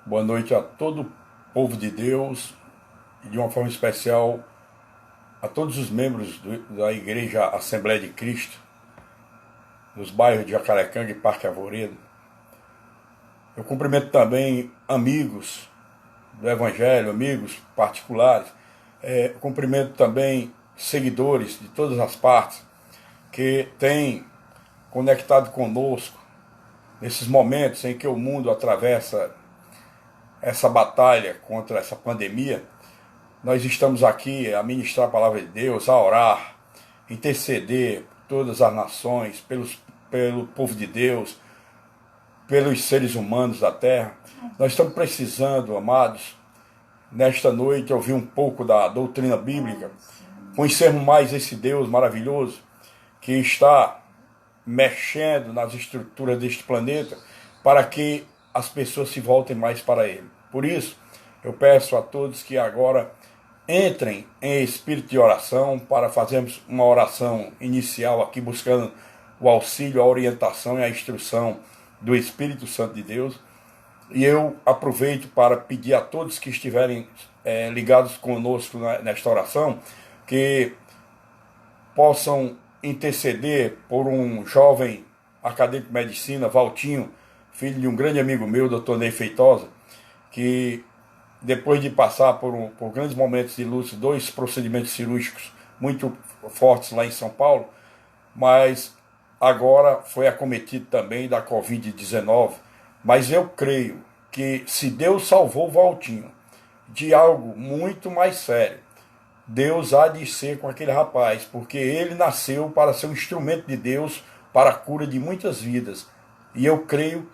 boa noite a todo o povo de Deus e de uma forma especial a todos os membros da Igreja Assembleia de Cristo, nos bairros de Jacarecanga e Parque Arvoredo. Eu cumprimento também amigos do Evangelho, amigos particulares, cumprimento também seguidores de todas as partes que têm conectado conosco nesses momentos em que o mundo atravessa essa batalha contra essa pandemia. Nós estamos aqui a ministrar a palavra de Deus, a orar, interceder por todas as nações, pelo povo de Deus, pelos seres humanos da terra. Nós estamos precisando, amados, nesta noite ouvir um pouco da doutrina bíblica, conhecermos mais esse Deus maravilhoso que está mexendo nas estruturas deste planeta para que as pessoas se voltem mais para Ele. Por isso, eu peço a todos que agora entrem em espírito de oração para fazermos uma oração inicial aqui, buscando o auxílio, a orientação e a instrução do Espírito Santo de Deus. E eu aproveito para pedir a todos que estiverem ligados conosco nesta oração, que possam interceder por um jovem acadêmico de medicina, Valtinho, filho de um grande amigo meu, Dr. Ney Feitosa, que depois de passar por grandes momentos de luta, 2 procedimentos cirúrgicos muito fortes lá em São Paulo, mas agora foi acometido também da Covid-19. Mas eu creio que se Deus salvou o Valtinho de algo muito mais sério, Deus há de ser com aquele rapaz, porque ele nasceu para ser um instrumento de Deus para a cura de muitas vidas. E eu creio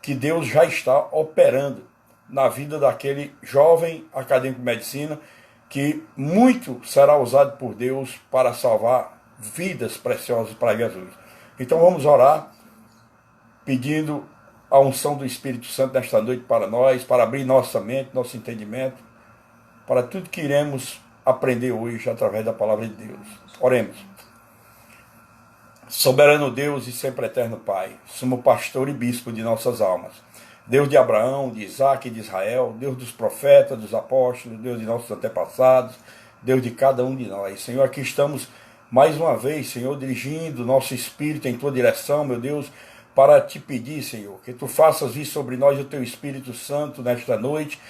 que Deus já está operando na vida daquele jovem acadêmico de medicina, que muito será usado por Deus para salvar vidas preciosas para Jesus. Então vamos orar, pedindo a unção do Espírito Santo nesta noite para nós, para abrir nossa mente, nosso entendimento, para tudo que iremos aprender hoje através da palavra de Deus. Oremos. Soberano Deus e sempre eterno Pai, sumo pastor e bispo de nossas almas, Deus de Abraão, de Isaac e de Israel, Deus dos profetas, dos apóstolos, Deus de nossos antepassados, Deus de cada um de nós. Senhor, aqui estamos mais uma vez, Senhor, dirigindo nosso espírito em Tua direção, meu Deus, para Te pedir, Senhor, que Tu faças vir sobre nós o Teu Espírito Santo nesta noite,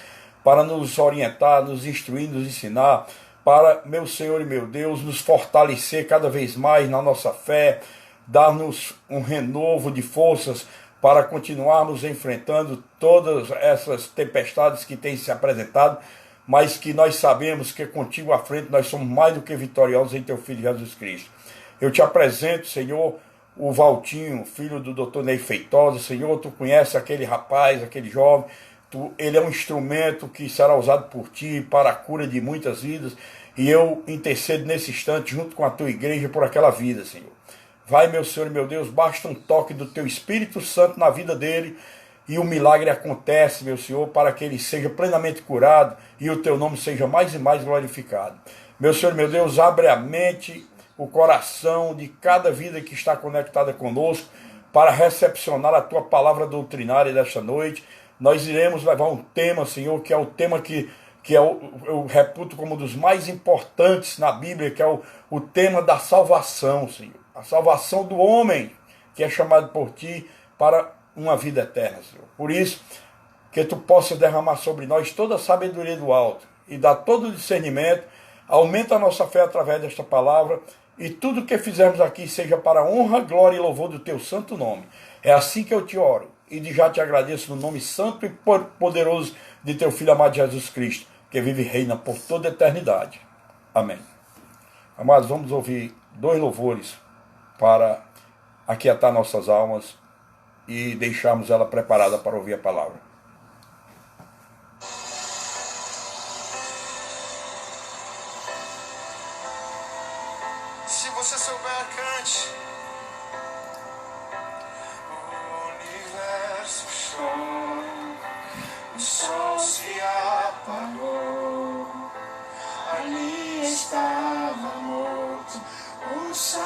para nos orientar, nos instruir, nos ensinar, para, meu Senhor e meu Deus, nos fortalecer cada vez mais na nossa fé, dar-nos um renovo de forças para continuarmos enfrentando todas essas tempestades que têm se apresentado, mas que nós sabemos que contigo à frente nós somos mais do que vitoriosos em Teu Filho Jesus Cristo. Eu Te apresento, Senhor, o Valtinho, filho do Dr. Ney Feitosa. Senhor, Tu conheces aquele rapaz, aquele jovem. Ele é um instrumento que será usado por Ti para a cura de muitas vidas, e eu intercedo nesse instante junto com a Tua igreja por aquela vida, Senhor. Vai, meu Senhor e meu Deus, basta um toque do Teu Espírito Santo na vida dele e o milagre acontece, meu Senhor, para que ele seja plenamente curado e o Teu nome seja mais e mais glorificado. Meu Senhor e meu Deus, abre a mente, o coração de cada vida que está conectada conosco para recepcionar a Tua palavra doutrinária desta noite. Nós iremos levar um tema, Senhor, que é o tema que eu reputo como um dos mais importantes na Bíblia, que é o tema da salvação, Senhor. A salvação do homem, que é chamado por Ti para uma vida eterna, Senhor. Por isso, que Tu possas derramar sobre nós toda a sabedoria do alto e dar todo o discernimento, aumenta a nossa fé através desta palavra, e tudo que fizermos aqui seja para a honra, glória e louvor do Teu santo nome. É assim que eu Te oro. E já Te agradeço no nome santo e poderoso de Teu Filho amado Jesus Cristo, que vive e reina por toda a eternidade. Amém. Amados, vamos ouvir 2 louvores para aquietar nossas almas e deixarmos ela preparada para ouvir a palavra. Se você souber, cante. O sol se apagou, ali estava morto o Salvador.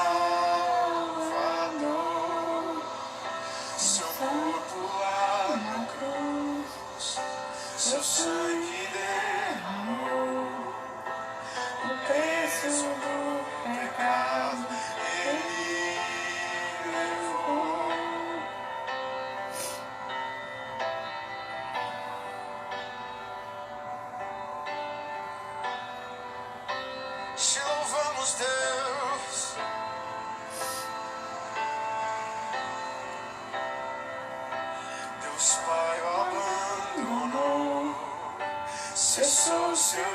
Seu corpo seu sangue derramou o preço do pecado, ele levou. Te louvamos, Deus. Deus Pai o abandonou, cessou seu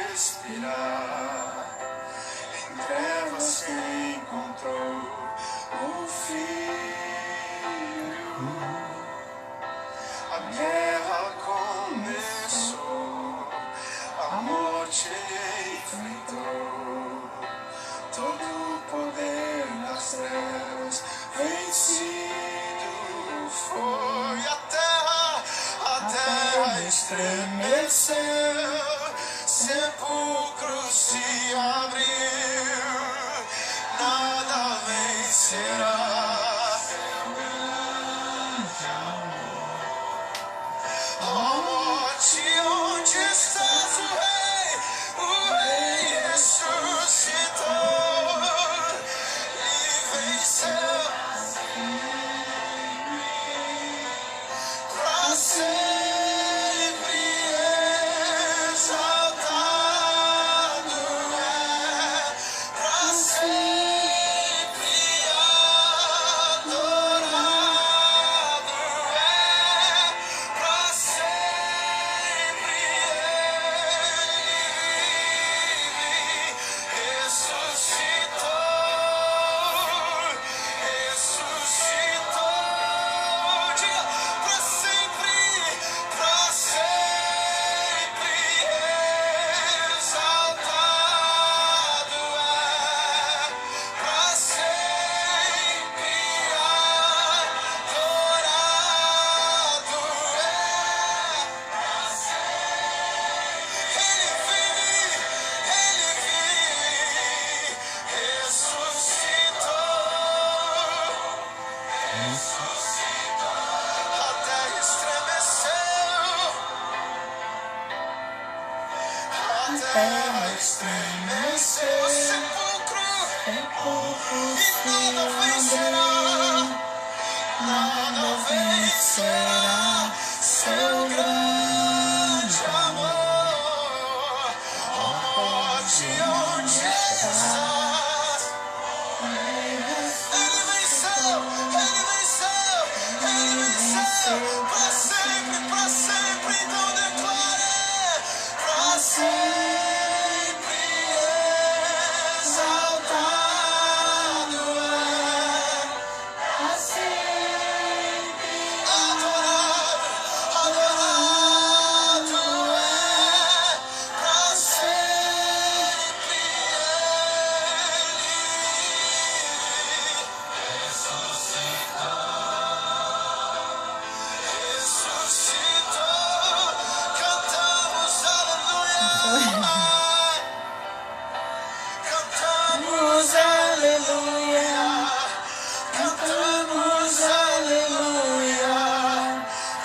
respirar, em trevas se encontrou o Filho. A guerra começou, a morte ele enfrentou, todo o poder nas trevas vencido foi. A terra estremeceu, sepulcro se abriu, nada vencerá. Ó morte, onde estás, o rei ressuscitou e venceu pra sempre, exaltado é, pra sempre adorado é, pra sempre ele ressuscitou, diga, pra sempre exaltado é, pra sempre adorado é. Ele vive, ressuscitou, a terra estremeceu, sepulcro, e nada vencerá seu grande amor. Ó morte, onde estás? Ele venceu, pra sempre, então declare, pra sempre exaltado é, pra sempre adorado é, pra sempre ele ressuscitou, cantamos aleluia, cantamos aleluia, cantamos aleluia,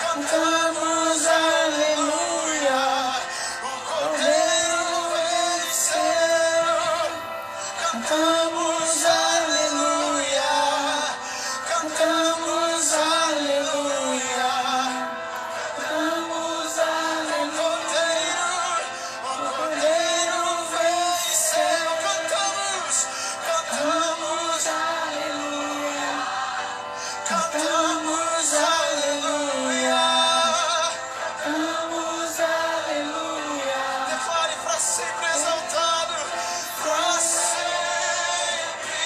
cantamos aleluia, o Cordeiro venceu, cantamos aleluia, cantamos aleluia, cantamos aleluia, o Cordeiro venceu, cantamos aleluia, cantamos aleluia, cantamos aleluia, declare pra sempre exaltado, pra sempre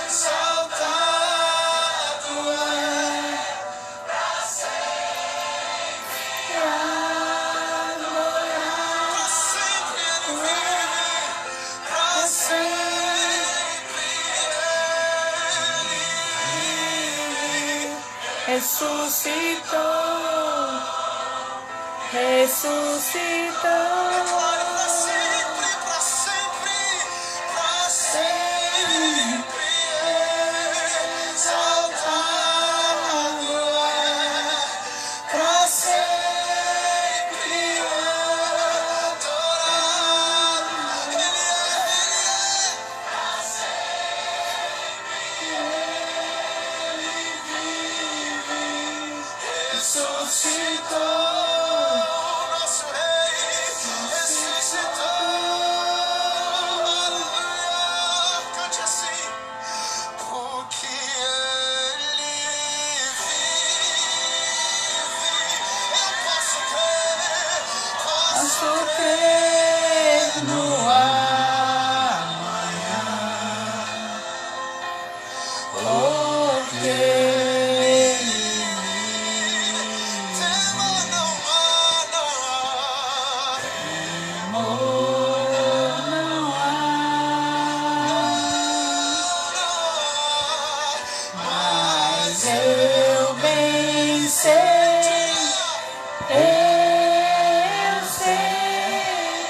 exaltado é, pra sempre adorado, pra sempre ele vive, pra sempre ele ressuscitou, declare pra sempre, pra sempre exaltado é, pra sempre nosso Rei ressuscitou. Aleluia. Cante assim. Porque Ele vive, eu posso crer no amanhã. Porque temor não há, mas eu bem sei, eu sei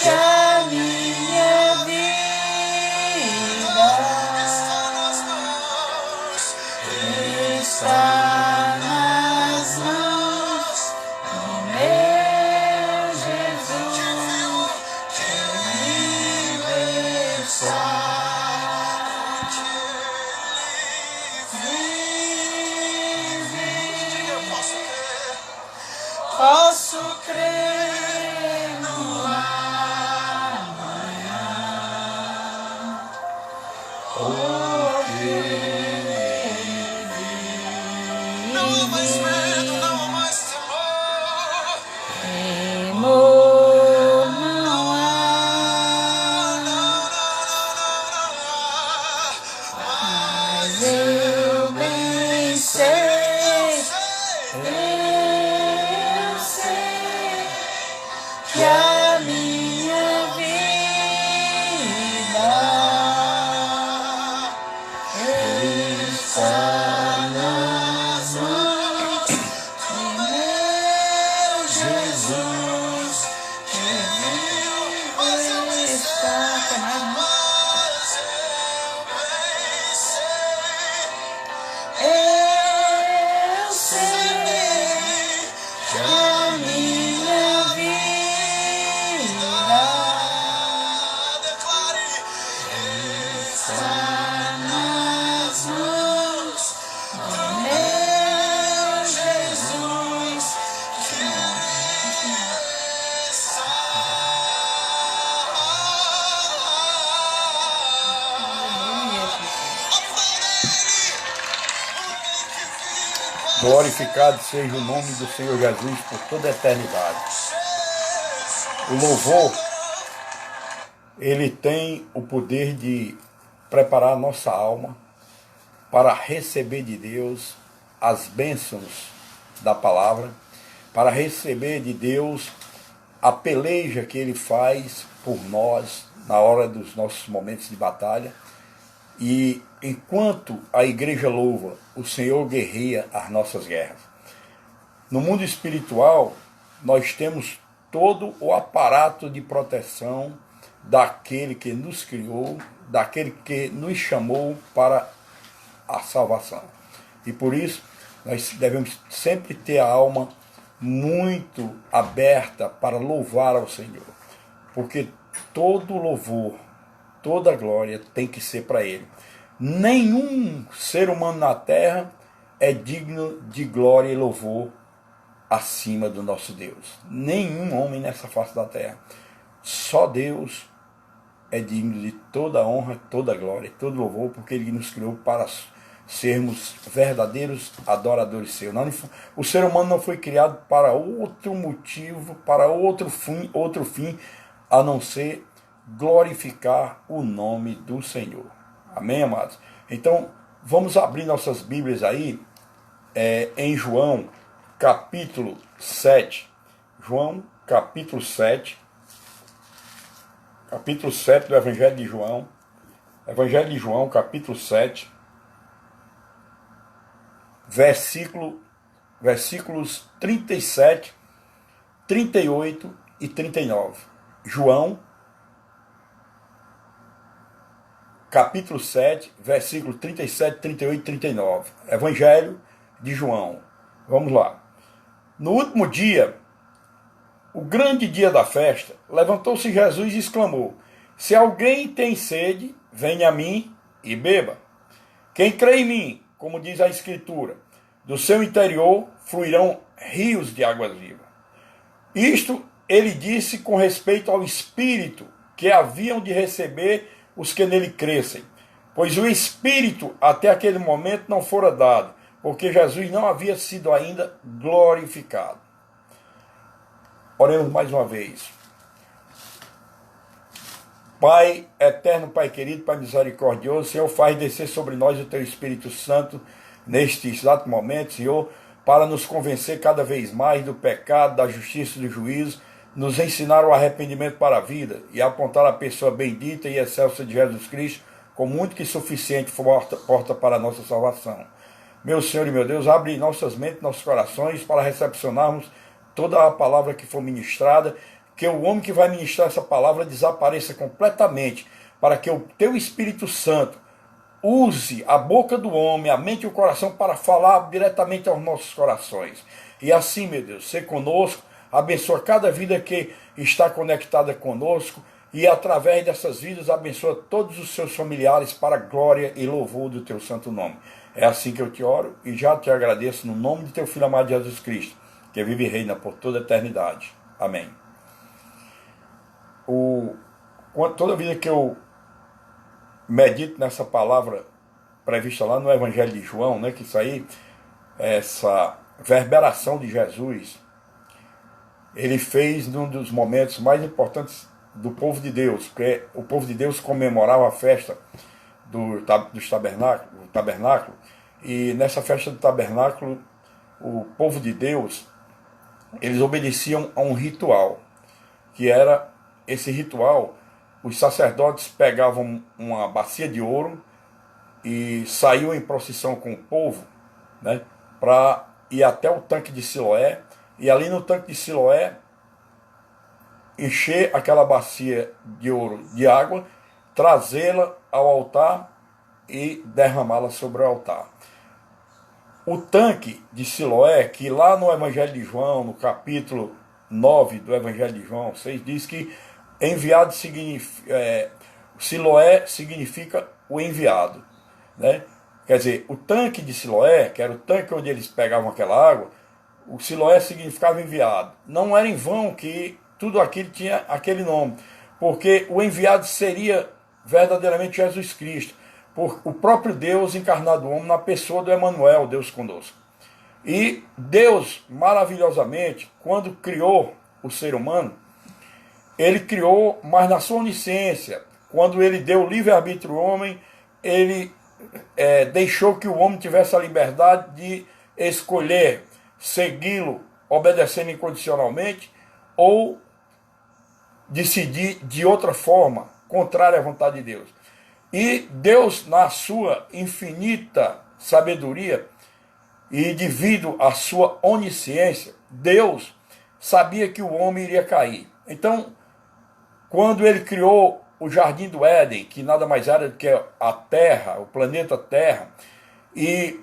que a minha vida está nas mãos do meu Jesus, que vive está. Posso crer no amanhã, porque não há mais medo, não há mais temor. Temor não há, mas eu bem sei, eu sei que a minha vida está nas mãos do meu Jesus, que vive está. Mas eu bem sei, eu sei que a minha vida declare está nas mãos do meu Jesus, que está. Glorificado seja o nome do Senhor Jesus por toda a eternidade. O louvor, ele tem o poder de preparar a nossa alma para receber de Deus as bênçãos da palavra, para receber de Deus a peleja que Ele faz por nós na hora dos nossos momentos de batalha. E enquanto a igreja louva, o Senhor guerreia as nossas guerras. No mundo espiritual, nós temos todo o aparato de proteção daquele que nos criou, daquele que nos chamou para a salvação. E por isso, nós devemos sempre ter a alma muito aberta para louvar ao Senhor. Porque todo louvor, toda glória tem que ser para Ele. Nenhum ser humano na terra é digno de glória e louvor acima do nosso Deus. Nenhum homem nessa face da terra. Só Deus é digno de toda honra, toda glória, todo louvor, porque Ele nos criou para sermos verdadeiros adoradores seus. O ser humano não foi criado para outro motivo, para outro fim, a não ser glorificar o nome do Senhor. Amém, amados? Então, vamos abrir nossas Bíblias aí, em João, capítulo 7. João, capítulo 7. Capítulo 7 do Evangelho de João. Evangelho de João, capítulo 7. Versículos 37, 38 e 39. João, capítulo 7, versículos 37, 38 e 39. Evangelho de João. Vamos lá. No último dia, o grande dia da festa, levantou-se Jesus e exclamou: se alguém tem sede, venha a mim e beba. Quem crê em mim, como diz a Escritura, Do seu interior fluirão rios de águas vivas. Isto ele disse com respeito ao Espírito que haviam de receber os que nele crescem, pois o Espírito até aquele momento não fora dado, porque Jesus não havia sido ainda glorificado. Oremos mais uma vez. Pai eterno, Pai querido, Pai misericordioso, Senhor, faz descer sobre nós o Teu Espírito Santo neste exato momento, Senhor, para nos convencer cada vez mais do pecado, da justiça e do juízo, nos ensinar o arrependimento para a vida e apontar a pessoa bendita e excelsa de Jesus Cristo como única e suficiente porta para a nossa salvação. Meu Senhor e meu Deus, abre nossas mentes, nossos corações para recepcionarmos toda a palavra que for ministrada, que o homem que vai ministrar essa palavra desapareça completamente, para que o Teu Espírito Santo use a boca do homem, a mente e o coração para falar diretamente aos nossos corações. E assim, meu Deus, ser conosco, abençoa cada vida que está conectada conosco e através dessas vidas abençoa todos os seus familiares para a glória e louvor do Teu santo nome. É assim que eu te oro e já te agradeço no nome de Teu Filho amado Jesus Cristo, que vive e reina por toda a eternidade. Amém. Toda vida que eu medito nessa palavra prevista lá no Evangelho de João, né, que isso aí, essa verberação de Jesus, ele fez num dos momentos mais importantes do povo de Deus, porque o povo de Deus comemorava a festa do tabernáculo, e nessa festa do tabernáculo, o povo de Deus, eles obedeciam a um ritual, que era esse ritual. Os sacerdotes pegavam uma bacia de ouro e saíam em procissão com o povo, né, para ir até o tanque de Siloé, e ali no tanque de Siloé encher aquela bacia de ouro de água, trazê-la ao altar e derramá-la sobre o altar. O tanque de Siloé, que lá no Evangelho de João, no capítulo 9 do Evangelho de João 6, diz que enviado Siloé significa o enviado, né? Quer dizer, o tanque de Siloé, que era o tanque onde eles pegavam aquela água, o Siloé significava enviado. Não era em vão que tudo aquilo tinha aquele nome, porque o enviado seria verdadeiramente Jesus Cristo, por o próprio Deus encarnado homem na pessoa do Emanuel, Deus conosco. E Deus, maravilhosamente, quando criou o ser humano, ele criou, mas na sua onisciência, quando ele deu livre-arbítrio ao homem, ele deixou que o homem tivesse a liberdade de escolher segui-lo, obedecendo incondicionalmente, ou decidir de outra forma, contrária à vontade de Deus. E Deus, na sua infinita sabedoria, e devido à sua onisciência, Deus sabia que o homem iria cair. Então, quando ele criou o Jardim do Éden, que nada mais era do que a Terra, o planeta Terra, e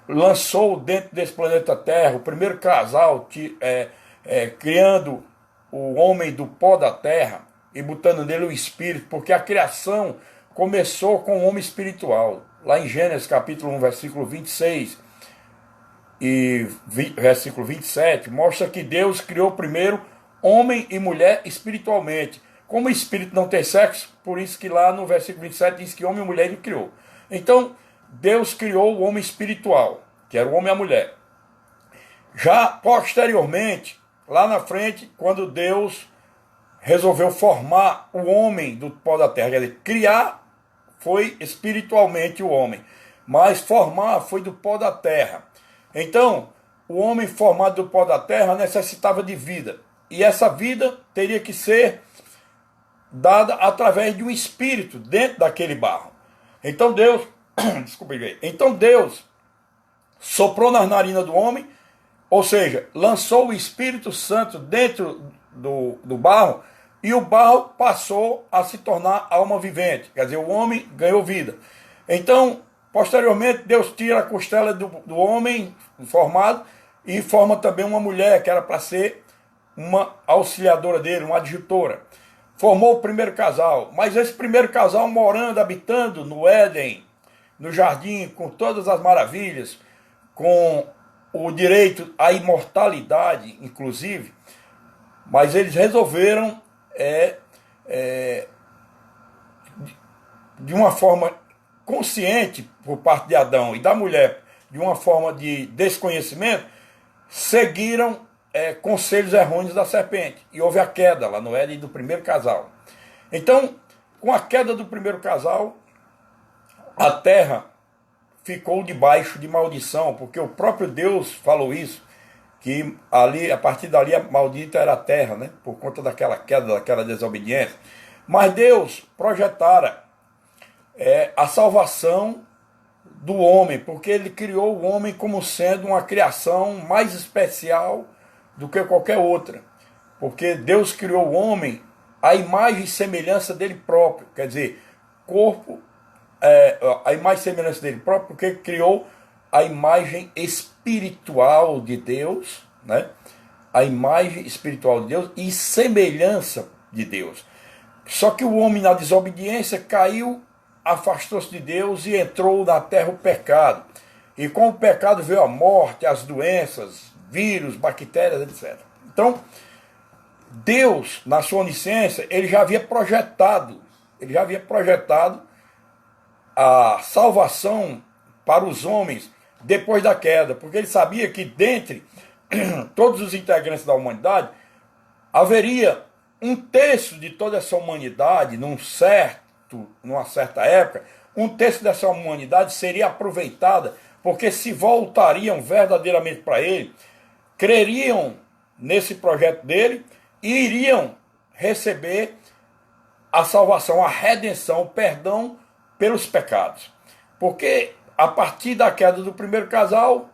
lançou dentro desse planeta Terra o primeiro casal, criando o homem do pó da terra e botando nele o espírito, porque a criação começou com o homem espiritual. Lá em Gênesis capítulo 1, versículo 26 e versículo 27, mostra que Deus criou primeiro homem e mulher espiritualmente. Como o espírito não tem sexo, por isso que lá no versículo 27 diz que homem e mulher ele criou. Então, Deus criou o homem espiritual, que era o homem e a mulher. Já posteriormente, lá na frente, quando Deus resolveu formar o homem do pó da terra, quer dizer, criar foi espiritualmente o homem, mas formar foi do pó da terra. Então, o homem formado do pó da terra necessitava de vida, e essa vida teria que ser dada através de um espírito dentro daquele barro. Então Deus, então Deus soprou nas narinas do homem, ou seja, lançou o Espírito Santo dentro do barro, e o barro passou a se tornar alma vivente, quer dizer, o homem ganhou vida. Então, posteriormente, Deus tira a costela do homem formado e forma também uma mulher, que era para ser uma auxiliadora dele, uma adjutora. Formou o primeiro casal, mas esse primeiro casal morando, habitando no Éden, no jardim, com todas as maravilhas, com o direito à imortalidade, inclusive, mas eles resolveram, de uma forma consciente por parte de Adão e da mulher, de uma forma de desconhecimento, seguiram conselhos errôneos da serpente. E houve a queda lá no Éden do primeiro casal. Então, com a queda do primeiro casal, a terra ficou debaixo de maldição, porque o próprio Deus falou isso, que ali, a partir dali, a maldita era a terra, né? Por conta daquela queda, daquela desobediência. Mas Deus projetara a salvação do homem, porque ele criou o homem como sendo uma criação mais especial do que qualquer outra. Porque Deus criou o homem à imagem e semelhança dele próprio, quer dizer, corpo, a imagem e semelhança dele próprio, porque criou a imagem espiritual de Deus, né? A imagem espiritual de Deus e semelhança de Deus. Só que o homem, na desobediência, caiu, afastou-se de Deus e entrou na terra o pecado. E com o pecado veio a morte, as doenças, vírus, bactérias, etc. Então, Deus, na sua onisciência, ele já havia projetado a salvação para os homens depois da queda, porque ele sabia que dentre todos os integrantes da humanidade haveria um terço de toda essa humanidade, numa certa época, um terço dessa humanidade seria aproveitada, porque se voltariam verdadeiramente para ele, creriam nesse projeto dele e iriam receber a salvação, a redenção, o perdão pelos pecados. Porque a partir da queda do primeiro casal,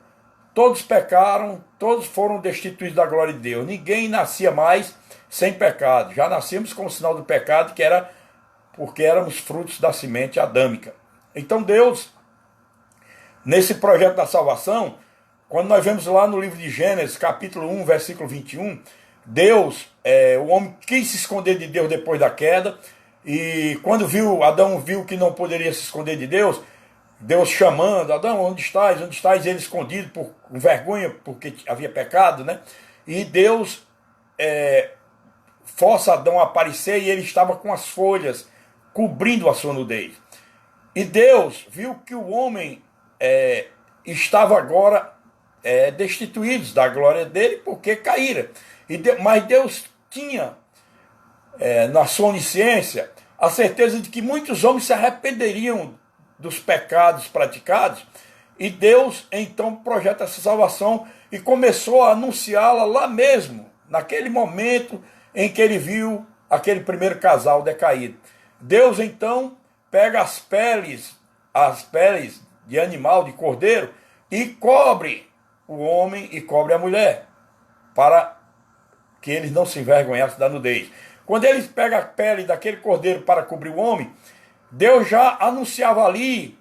todos pecaram, todos foram destituídos da glória de Deus. Ninguém nascia mais sem pecado. Já nascemos com o sinal do pecado, que era porque éramos frutos da semente adâmica. Então Deus, nesse projeto da salvação, quando nós vemos lá no livro de Gênesis, capítulo 1, versículo 21, Deus, o homem quis se esconder de Deus depois da queda, e quando Adão viu que não poderia se esconder de Deus, Deus chamando, Adão, onde estás? Onde estás? Ele escondido com vergonha, porque havia pecado, né? E Deus força Adão a aparecer, e ele estava com as folhas cobrindo a sua nudez. E Deus viu que o homem estava agora destituído da glória dele, porque caíra. Mas Deus tinha, na sua onisciência, a certeza de que muitos homens se arrependeriam dos pecados praticados, e Deus então projeta essa salvação e começou a anunciá-la lá mesmo, naquele momento em que ele viu aquele primeiro casal decaído. Deus então pega as peles de animal, de cordeiro, e cobre o homem e cobre a mulher, para que eles não se envergonhassem da nudez. Quando eles pegam a pele daquele cordeiro para cobrir o homem, Deus já anunciava ali,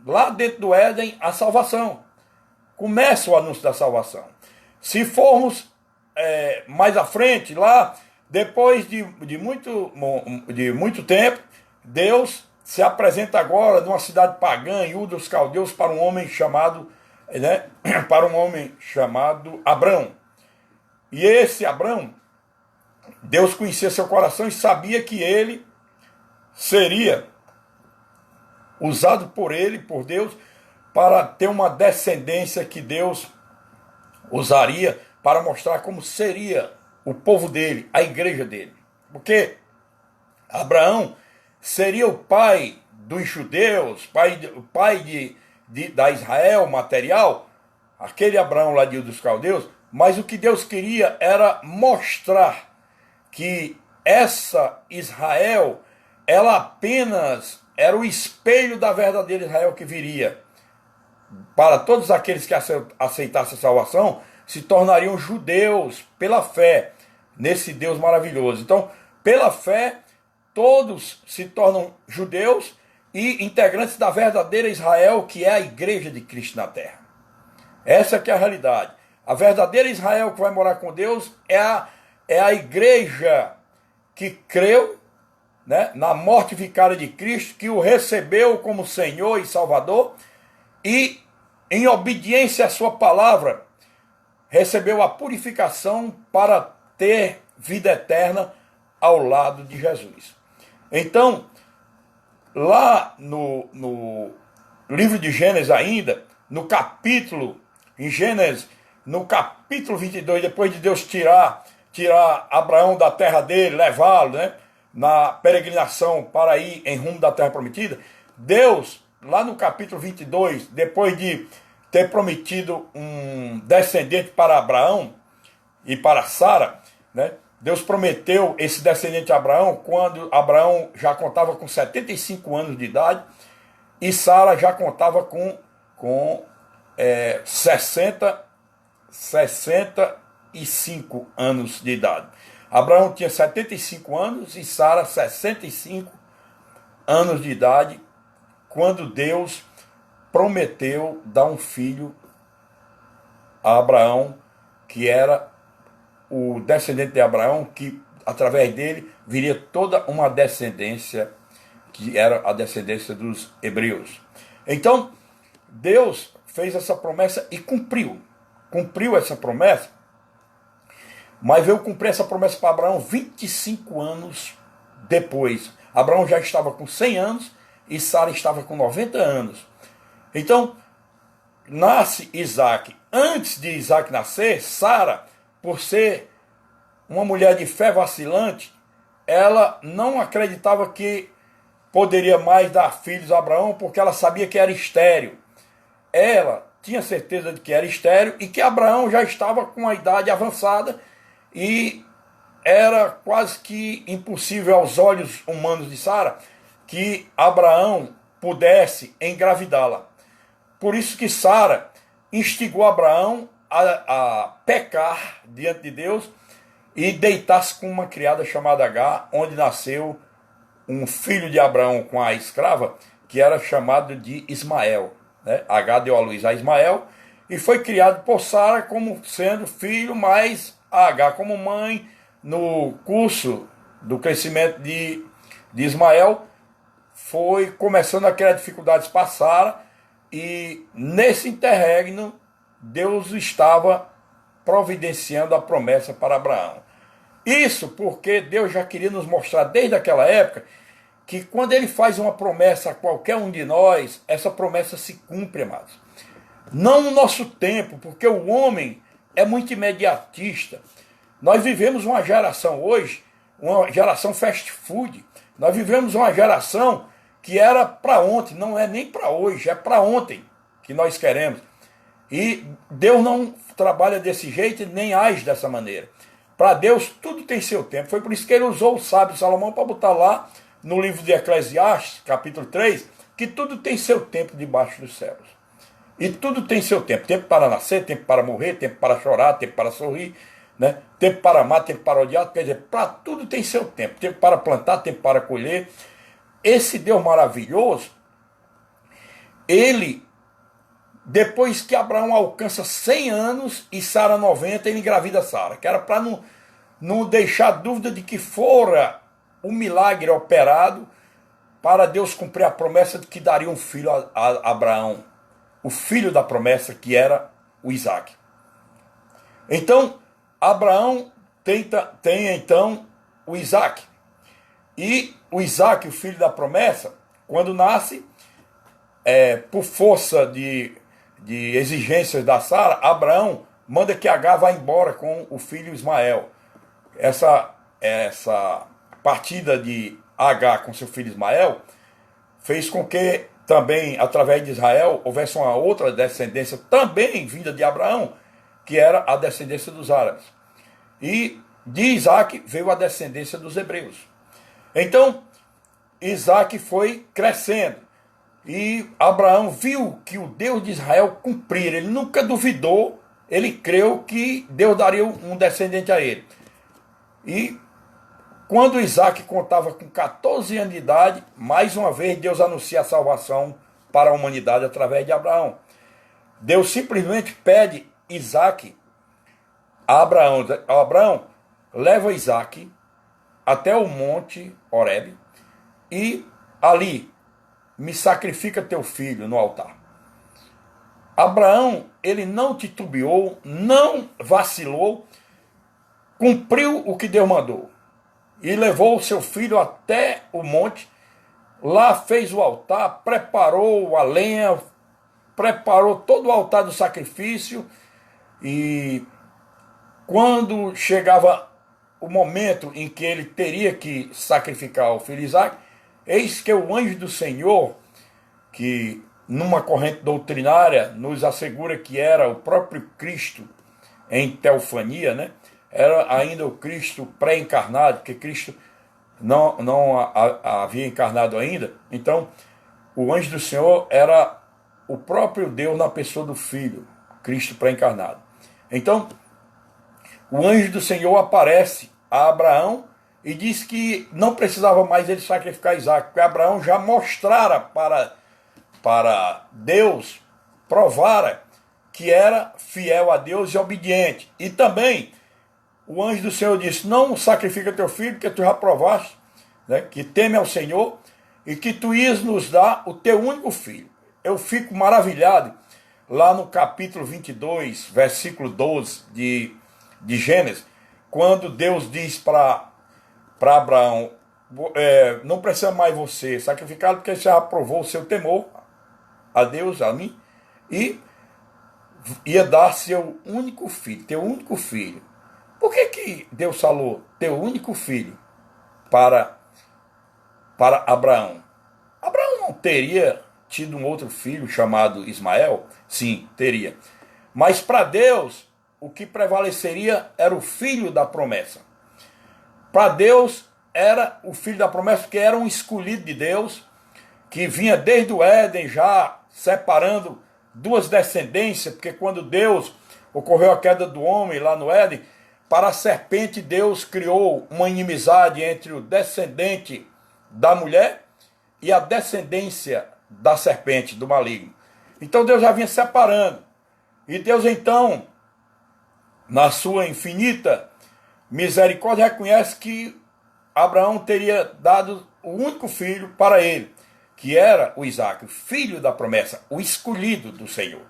lá dentro do Éden, a salvação. Começa o anúncio da salvação. Se formos mais à frente, lá, depois de muito tempo, Deus se apresenta agora numa cidade pagã, em Ur dos Caldeus, para um homem chamado Abrão. E esse Abrão, Deus conhecia seu coração e sabia que ele seria usado por Deus, para ter uma descendência que Deus usaria para mostrar como seria o povo dele, a igreja dele. Porque Abraão seria o pai dos judeus, pai da Israel material, aquele Abraão lá de Ur dos Caldeus, mas o que Deus queria era mostrar que essa Israel, ela apenas era o espelho da verdadeira Israel que viria. Para todos aqueles que aceitassem a salvação, se tornariam judeus pela fé nesse Deus maravilhoso. Então, pela fé, todos se tornam judeus e integrantes da verdadeira Israel, que é a igreja de Cristo na terra. Essa que é a realidade. A verdadeira Israel que vai morar com Deus é a igreja que creu, né, na morte vicária de Cristo, que o recebeu como Senhor e Salvador, e em obediência à sua palavra, recebeu a purificação para ter vida eterna ao lado de Jesus. Então, lá no livro de Gênesis ainda, em Gênesis, no capítulo 22, depois de Deus tirar Abraão da terra dele, levá-lo, né, na peregrinação para ir em rumo da terra prometida, Deus, lá no capítulo 22, depois de ter prometido um descendente para Abraão e para Sara, né, Deus prometeu esse descendente a Abraão quando Abraão já contava com 75 anos de idade e Sara já contava com 65 anos de idade. Abraão tinha 75 anos e Sara 65 anos de idade quando Deus prometeu dar um filho a Abraão, que era o descendente de Abraão, que através dele viria toda uma descendência, que era a descendência dos hebreus. Então, Deus fez essa promessa e cumpriu essa promessa, mas veio cumprir essa promessa para Abraão 25 anos depois. Abraão já estava com 100 anos e Sara estava com 90 anos. Então, nasce Isaac. Antes de Isaac nascer, Sara, por ser uma mulher de fé vacilante, ela não acreditava que poderia mais dar filhos a Abraão, porque ela sabia que era estéril. Ela tinha certeza de que era estéril e que Abraão já estava com a idade avançada e era quase que impossível aos olhos humanos de Sara que Abraão pudesse engravidá-la. Por isso que Sara instigou Abraão a pecar diante de Deus e deitar-se com uma criada chamada Agar, onde nasceu um filho de Abraão com a escrava, que era chamado de Ismael. Né? Agar deu à luz a Ismael e foi criado por Sara como sendo filho, mas Agar como mãe, no curso do crescimento de Ismael, foi começando a criar dificuldades para Sara, e nesse interregno Deus estava providenciando a promessa para Abraão. Isso porque Deus já queria nos mostrar desde aquela época que quando ele faz uma promessa a qualquer um de nós, essa promessa se cumpre, amados. Não no nosso tempo, porque o homem é muito imediatista. Nós vivemos uma geração hoje, uma geração fast food. Nós vivemos uma geração que era para ontem, não é nem para hoje, é para ontem que nós queremos. E Deus não trabalha desse jeito, nem age dessa maneira. Para Deus tudo tem seu tempo. Foi por isso que ele usou o sábio Salomão para botar lá no livro de Eclesiastes, capítulo 3, que tudo tem seu tempo debaixo dos céus. E tudo tem seu tempo. Tempo para nascer, tempo para morrer, tempo para chorar, tempo para sorrir, né? Tempo para amar, tempo para odiar. Quer dizer, para tudo tem seu tempo. Tempo para plantar, tempo para colher. Esse Deus maravilhoso, ele, depois que Abraão alcança 100 anos e Sara 90, ele engravida Sara, que era para não deixar dúvida de que fora um milagre operado para Deus cumprir a promessa de que daria um filho a Abraão, o filho da promessa, que era o Isaac. Então, Abraão tem então o Isaac. E o Isaac, o filho da promessa, quando nasce, por força de exigências da Sara, Abraão manda que Agar vá embora com o filho Ismael. Essa partida de Agar com seu filho Ismael fez com que também, através de Israel, houvesse uma outra descendência também vinda de Abraão, que era a descendência dos árabes. E de Isaac veio a descendência dos hebreus. Então, Isaac foi crescendo. E Abraão viu que o Deus de Israel cumprir. Ele nunca duvidou, ele creu que Deus daria um descendente a ele. E quando Isaac contava com 14 anos de idade, mais uma vez Deus anuncia a salvação para a humanidade através de Abraão. Deus simplesmente pede Isaac a Abraão. Abraão, leva Isaac até o monte Horebe e ali me sacrifica teu filho no altar. Abraão, ele não titubeou, não vacilou, cumpriu o que Deus mandou. E levou o seu filho até o monte, lá fez o altar, preparou a lenha, preparou todo o altar do sacrifício, e quando chegava o momento em que ele teria que sacrificar o filho Isaque, eis que o anjo do Senhor, que numa corrente doutrinária nos assegura que era o próprio Cristo em teofania, né? Era ainda o Cristo pré-encarnado, porque Cristo não havia encarnado ainda. Então, o anjo do Senhor era o próprio Deus na pessoa do Filho, Cristo pré-encarnado. Então, o anjo do Senhor aparece a Abraão e diz que não precisava mais ele sacrificar Isaque, porque Abraão já mostrara para Deus, provara que era fiel a Deus e obediente. E também o anjo do Senhor disse: não sacrifica teu filho, porque tu já provaste, né, que teme ao Senhor e que tu ias nos dar o teu único filho. Eu fico maravilhado lá no capítulo 22, versículo 12 de Gênesis, quando Deus diz para Abraão: não precisa mais você sacrificar, porque você já aprovou o seu temor a Deus, a mim, e ia dar seu único filho, teu único filho. Por que Deus falou teu único filho para Abraão? Abraão não teria tido um outro filho chamado Ismael? Sim, teria. Mas para Deus, o que prevaleceria era o filho da promessa. Para Deus era o filho da promessa, porque era um escolhido de Deus, que vinha desde o Éden já separando duas descendências, porque quando Deus ocorreu a queda do homem lá no Éden, para a serpente Deus criou uma inimizade entre o descendente da mulher e a descendência da serpente, do maligno. Então Deus já vinha separando. E Deus então, na sua infinita misericórdia, reconhece que Abraão teria dado o único filho para ele, que era o Isaque, o filho da promessa, o escolhido do Senhor.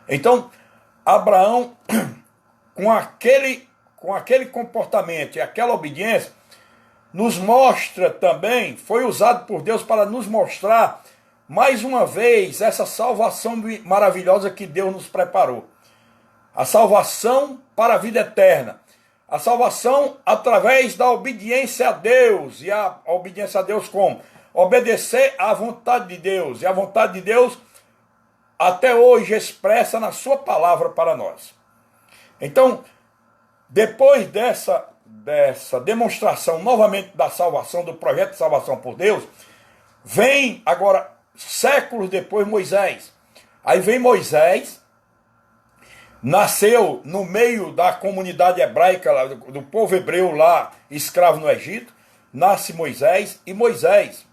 Então, Abraão, com aquele comportamento e aquela obediência, nos mostra também, foi usado por Deus para nos mostrar, mais uma vez, essa salvação maravilhosa que Deus nos preparou. A salvação para a vida eterna. A salvação através da obediência a Deus. E a obediência a Deus como? Obedecer à vontade de Deus. E a vontade de Deus, até hoje, expressa na sua palavra para nós. Então, depois dessa demonstração novamente da salvação, do projeto de salvação por Deus, vem agora, séculos depois, Moisés. Aí vem Moisés, nasceu no meio da comunidade hebraica, do povo hebreu lá, escravo no Egito. Nasce Moisés, e Moisés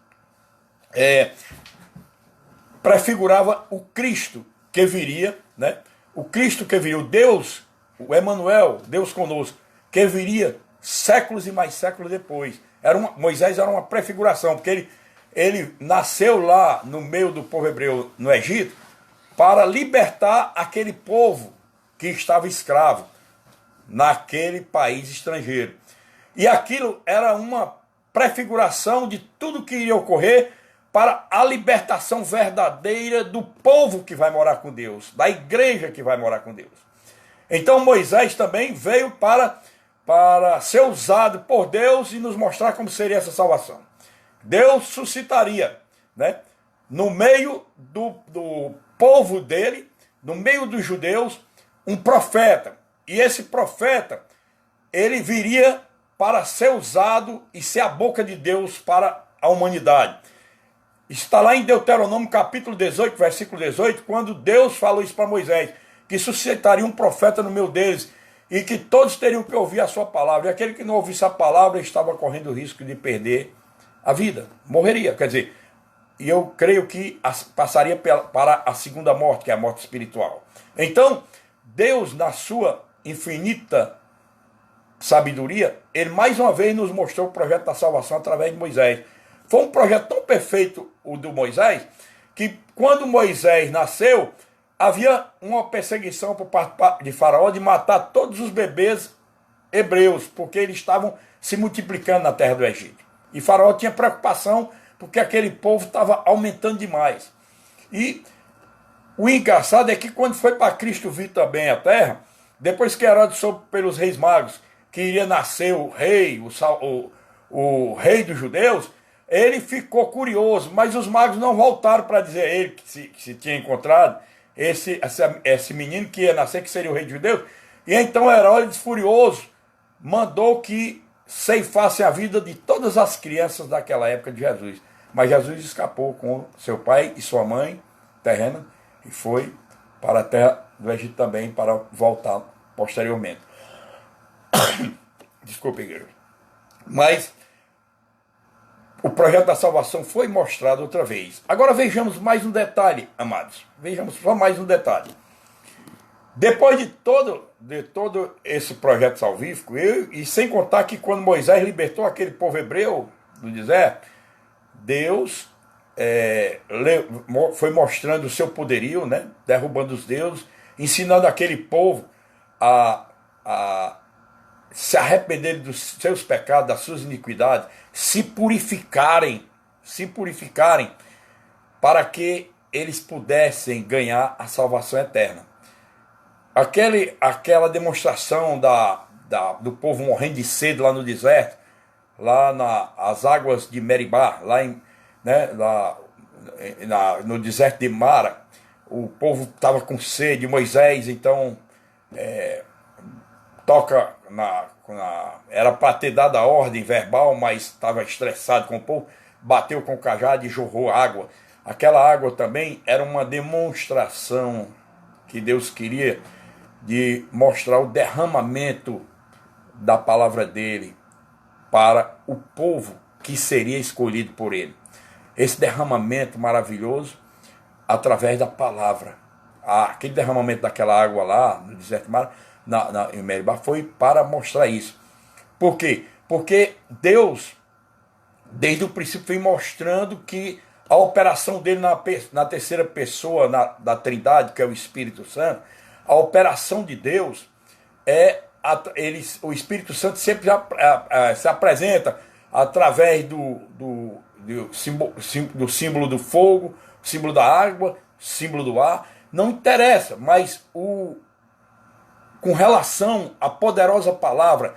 prefigurava o Cristo que viria, né? O Cristo que viria, o Deus, o Emanuel, Deus conosco, que viria séculos e mais séculos depois. Moisés era uma prefiguração, porque ele nasceu lá no meio do povo hebreu no Egito para libertar aquele povo que estava escravo naquele país estrangeiro. E aquilo era uma prefiguração de tudo que iria ocorrer para a libertação verdadeira do povo que vai morar com Deus, da igreja que vai morar com Deus. Então Moisés também veio para ser usado por Deus e nos mostrar como seria essa salvação. Deus suscitaria, né, no meio do povo dele, no meio dos judeus, um profeta. E esse profeta, ele viria para ser usado e ser a boca de Deus para a humanidade. Está lá em Deuteronômio capítulo 18, versículo 18, quando Deus falou isso para Moisés, que suscitaria um profeta no meio deles, e que todos teriam que ouvir a sua palavra. E aquele que não ouvisse a palavra estava correndo o risco de perder a vida, morreria. Quer dizer, e eu creio que passaria para a segunda morte, que é a morte espiritual. Então, Deus, na sua infinita sabedoria, ele mais uma vez nos mostrou o projeto da salvação através de Moisés. Foi um projeto tão perfeito, o do Moisés, que quando Moisés nasceu, havia uma perseguição por parte de Faraó de matar todos os bebês hebreus, porque eles estavam se multiplicando na terra do Egito. E Faraó tinha preocupação porque aquele povo estava aumentando demais. E o engraçado é que quando foi para Cristo vir também à terra, depois que Herodes soube pelos reis magos que iria nascer o rei, o rei dos judeus, ele ficou curioso, mas os magos não voltaram para dizer a ele que se tinha encontrado esse menino que ia nascer, que seria o rei dos judeus. E então Herodes, furioso, mandou que ceifassem a vida de todas as crianças daquela época de Jesus. Mas Jesus escapou com seu pai e sua mãe terrena e foi para a terra do Egito também para voltar posteriormente. Desculpe, igreja. Mas o projeto da salvação foi mostrado outra vez. Agora vejamos mais um detalhe, amados. Vejamos só mais um detalhe. Depois de todo esse projeto salvífico, e sem contar que quando Moisés libertou aquele povo hebreu do deserto, Deus foi mostrando o seu poderio, né? Derrubando os deuses, ensinando aquele povo a se arrependerem dos seus pecados, das suas iniquidades, se purificarem, para que eles pudessem ganhar a salvação eterna. Aquela demonstração do povo morrendo de sede lá no deserto, lá nas águas de Meribá, no deserto de Mara, o povo estava com sede, Moisés então era para ter dado a ordem verbal, mas estava estressado com o povo, bateu com o cajado e jorrou água. Aquela água também era uma demonstração que Deus queria de mostrar o derramamento da palavra dele para o povo que seria escolhido por ele. Esse derramamento maravilhoso através da palavra. Aquele derramamento daquela água lá no deserto de Mara, em Meribá, foi para mostrar isso. Por quê? Porque Deus, desde o princípio, vem mostrando que a operação dele na terceira pessoa da Trindade, que é o Espírito Santo, a operação de Deus o Espírito Santo sempre se apresenta através do símbolo do fogo, símbolo da água, símbolo do ar. Não interessa, mas com relação à poderosa palavra,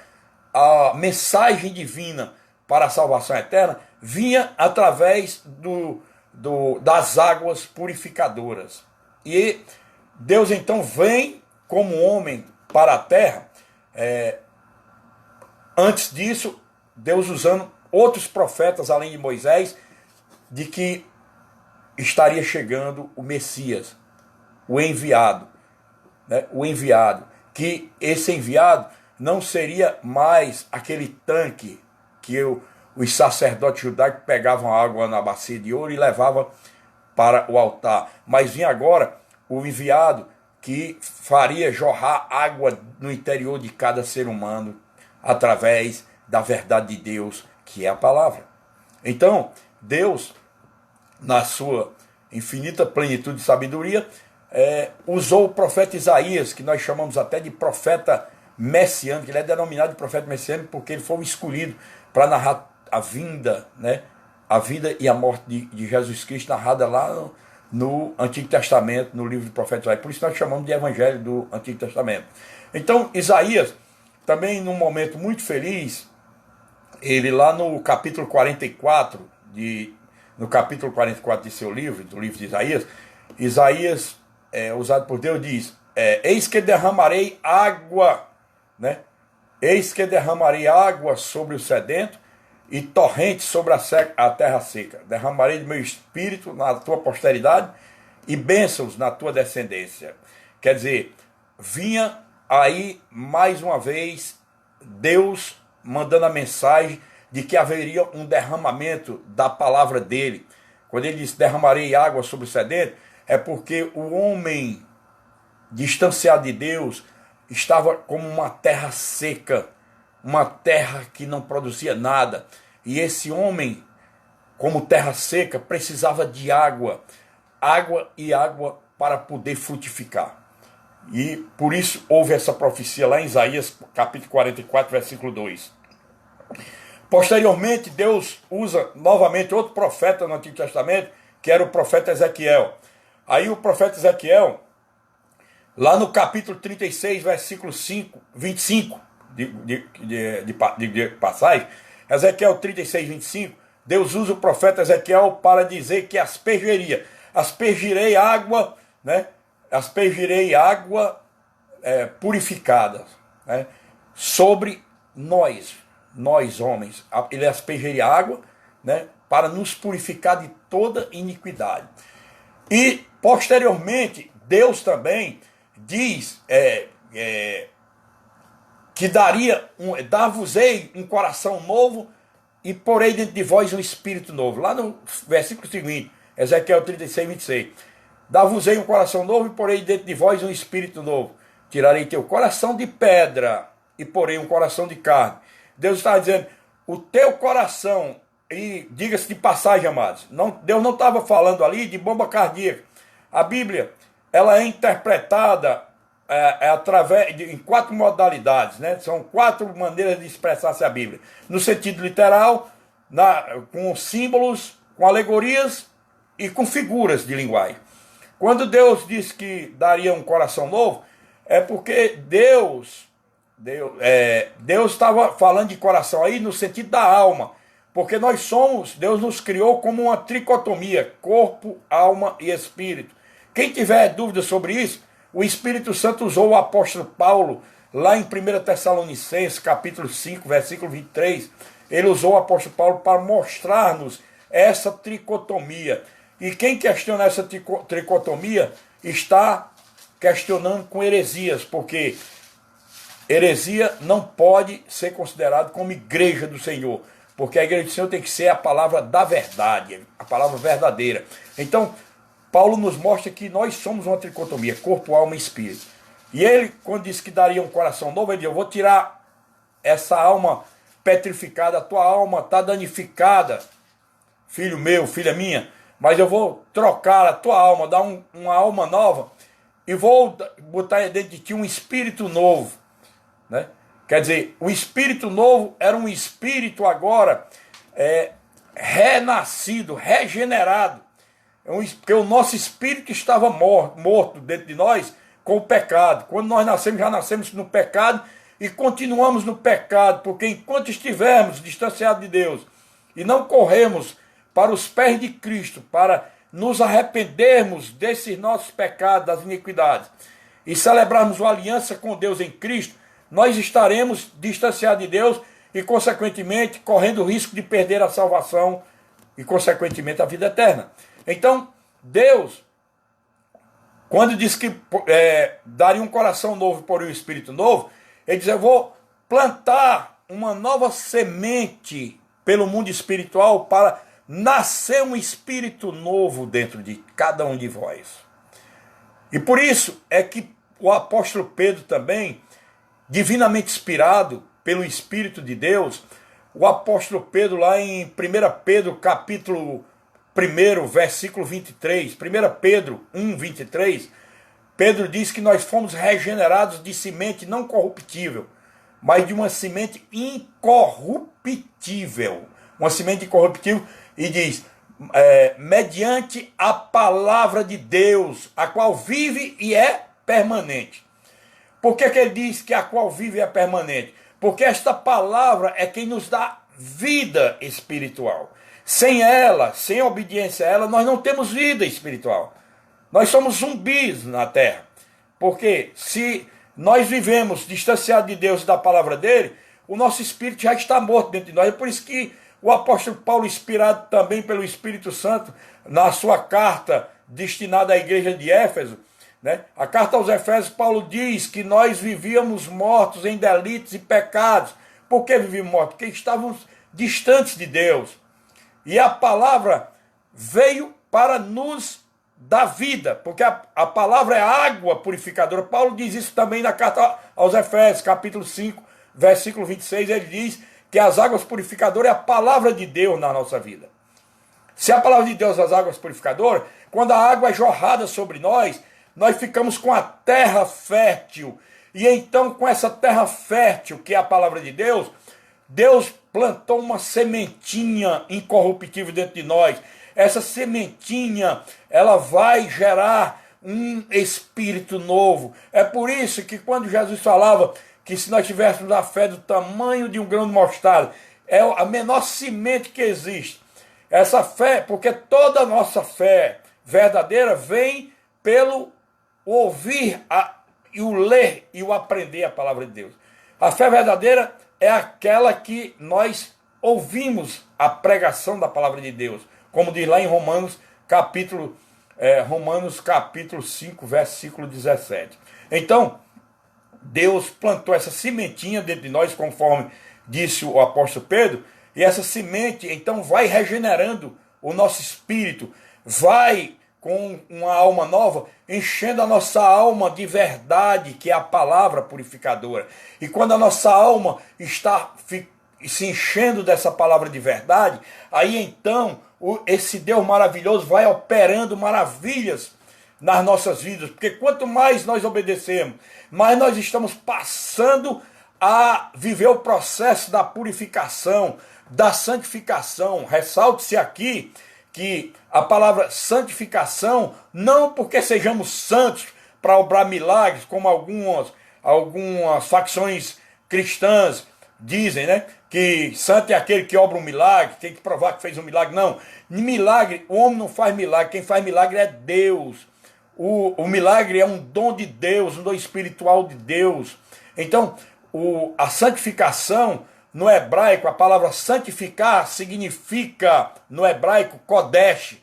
a mensagem divina para a salvação eterna, vinha através das águas purificadoras. E Deus então vem como homem para a terra. Antes disso, Deus usando outros profetas além de Moisés, de que estaria chegando o Messias, o enviado, né? O enviado, que esse enviado não seria mais aquele tanque que os sacerdotes judaicos pegavam água na bacia de ouro e levavam para o altar, mas vinha agora o enviado que faria jorrar água no interior de cada ser humano através da verdade de Deus, que é a palavra. Então, Deus, na sua infinita plenitude de sabedoria, usou o profeta Isaías, que nós chamamos até de profeta messiânico. Ele é denominado de profeta messiânico porque ele foi o escolhido para narrar a vinda, né, a vida e a morte de Jesus Cristo, narrada lá no Antigo Testamento, no livro do profeta Isaías. Por isso nós chamamos de Evangelho do Antigo Testamento. Então, Isaías, também num momento muito feliz, ele lá no capítulo 44 de seu livro, do livro de Isaías, usado por Deus, diz, eis que derramarei água, né? Eis que derramarei água sobre o sedento e torrente sobre a terra seca. Derramarei do meu espírito na tua posteridade e bênçãos na tua descendência. Quer dizer, vinha aí mais uma vez Deus mandando a mensagem de que haveria um derramamento da palavra dele. Quando ele diz derramarei água sobre o sedento, é porque o homem distanciado de Deus estava como uma terra seca, uma terra que não produzia nada. E esse homem, como terra seca, precisava de água. Água e água para poder frutificar. E por isso houve essa profecia lá em Isaías capítulo 44, versículo 2. Posteriormente, Deus usa novamente outro profeta no Antigo Testamento, que era o profeta Ezequiel. Aí o profeta Ezequiel, lá no capítulo 36, versículo 25 de passagem, Ezequiel 36, 25, Deus usa o profeta Ezequiel para dizer que aspergirei água, né? Aspergirei água purificada, né? Sobre nós homens. Ele aspergeria água, né? Para nos purificar de toda iniquidade. E posteriormente, Deus também diz que dar-vos-ei um coração novo e porei dentro de vós um espírito novo. Lá no versículo seguinte, Ezequiel 36, 26. Dar-vos-ei um coração novo e porei dentro de vós um espírito novo. Tirarei teu coração de pedra e porei um coração de carne. Deus está dizendo, o teu coração, e diga-se de passagem, amados, Deus não estava falando ali de bomba cardíaca. A Bíblia, ela é interpretada em 4 modalidades, né? São 4 maneiras de expressar-se a Bíblia. No sentido literal, com símbolos, com alegorias e com figuras de linguagem. Quando Deus disse que daria um coração novo, é porque Deus estava falando de coração aí no sentido da alma. Porque Deus nos criou como uma tricotomia, corpo, alma e espírito. Quem tiver dúvida sobre isso, o Espírito Santo usou o apóstolo Paulo, lá em 1 Tessalonicenses, capítulo 5, versículo 23, ele usou o apóstolo Paulo para mostrar-nos essa tricotomia. E quem questiona essa tricotomia está questionando com heresias, porque heresia não pode ser considerado como igreja do Senhor, porque a igreja do Senhor tem que ser a palavra da verdade, a palavra verdadeira. Então, Paulo nos mostra que nós somos uma tricotomia, corpo, alma e espírito. E ele, quando disse que daria um coração novo, ele disse, eu vou tirar essa alma petrificada, a tua alma está danificada, filho meu, filha minha, mas eu vou trocar a tua alma, dar uma alma nova, e vou botar dentro de ti um espírito novo, né? Quer dizer, o espírito novo era um espírito agora renascido, regenerado, porque o nosso espírito estava morto dentro de nós com o pecado. Quando nós nascemos, já nascemos no pecado e continuamos no pecado, porque enquanto estivermos distanciados de Deus e não corremos para os pés de Cristo, para nos arrependermos desses nossos pecados, das iniquidades, e celebrarmos uma aliança com Deus em Cristo, nós estaremos distanciados de Deus e, consequentemente, correndo o risco de perder a salvação e, consequentemente, a vida eterna. Então, Deus, quando diz que daria um coração novo por um espírito novo, ele diz, eu vou plantar uma nova semente pelo mundo espiritual para nascer um espírito novo dentro de cada um de vós. E por isso é que o apóstolo Pedro também, divinamente inspirado pelo Espírito de Deus, o apóstolo Pedro lá em 1 Pedro capítulo 1, versículo 23, 1 Pedro 1, 23, Pedro diz que nós fomos regenerados de semente não corruptível, mas de uma semente incorruptível. Uma semente incorruptível, e diz, mediante a palavra de Deus, a qual vive e é permanente. Por que ele diz que a qual vive e é permanente? Porque esta palavra é quem nos dá vida espiritual. Sem ela, sem obediência a ela, nós não temos vida espiritual. Nós somos zumbis na terra. Porque se nós vivemos distanciados de Deus e da palavra dele, o nosso espírito já está morto dentro de nós. É por isso que o apóstolo Paulo, inspirado também pelo Espírito Santo, na sua carta destinada à igreja de Éfeso, né? A carta aos Efésios, Paulo diz que nós vivíamos mortos em delitos e pecados. Por que vivíamos mortos? Porque estávamos distantes de Deus. E a palavra veio para nos dar vida, porque a palavra é água purificadora. Paulo diz isso também na carta aos Efésios, capítulo 5, versículo 26, ele diz que as águas purificadoras é a palavra de Deus na nossa vida. Se a palavra de Deus é as águas purificadoras, quando a água é jorrada sobre nós, nós ficamos com a terra fértil. E então, com essa terra fértil, que é a palavra de Deus, Deus plantou uma sementinha incorruptível dentro de nós. Essa sementinha, ela vai gerar um espírito novo. É por isso que quando Jesus falava que se nós tivéssemos a fé do tamanho de um grão de mostarda, é a menor semente que existe. Essa fé, porque toda a nossa fé verdadeira vem pelo ouvir e o ler e o aprender a palavra de Deus. A fé verdadeira é aquela que nós ouvimos a pregação da palavra de Deus, como diz lá em Romanos capítulo 5, versículo 17. Então, Deus plantou essa sementinha dentro de nós, conforme disse o apóstolo Pedro, e essa semente então vai regenerando o nosso espírito, vai com uma alma nova, enchendo a nossa alma de verdade, que é a palavra purificadora. E quando a nossa alma está se enchendo dessa palavra de verdade, aí então esse Deus maravilhoso vai operando maravilhas nas nossas vidas, porque quanto mais nós obedecemos, mais nós estamos passando a viver o processo da purificação, da santificação. Ressalte-se aqui que a palavra santificação, não porque sejamos santos para obrar milagres, como algumas facções cristãs dizem, né? Que santo é aquele que obra um milagre, tem que provar que fez um milagre. Não, milagre, o homem não faz milagre, quem faz milagre é Deus. O milagre é um dom de Deus, um dom espiritual de Deus. Então, a santificação, no hebraico, a palavra santificar significa, no hebraico, kodesh.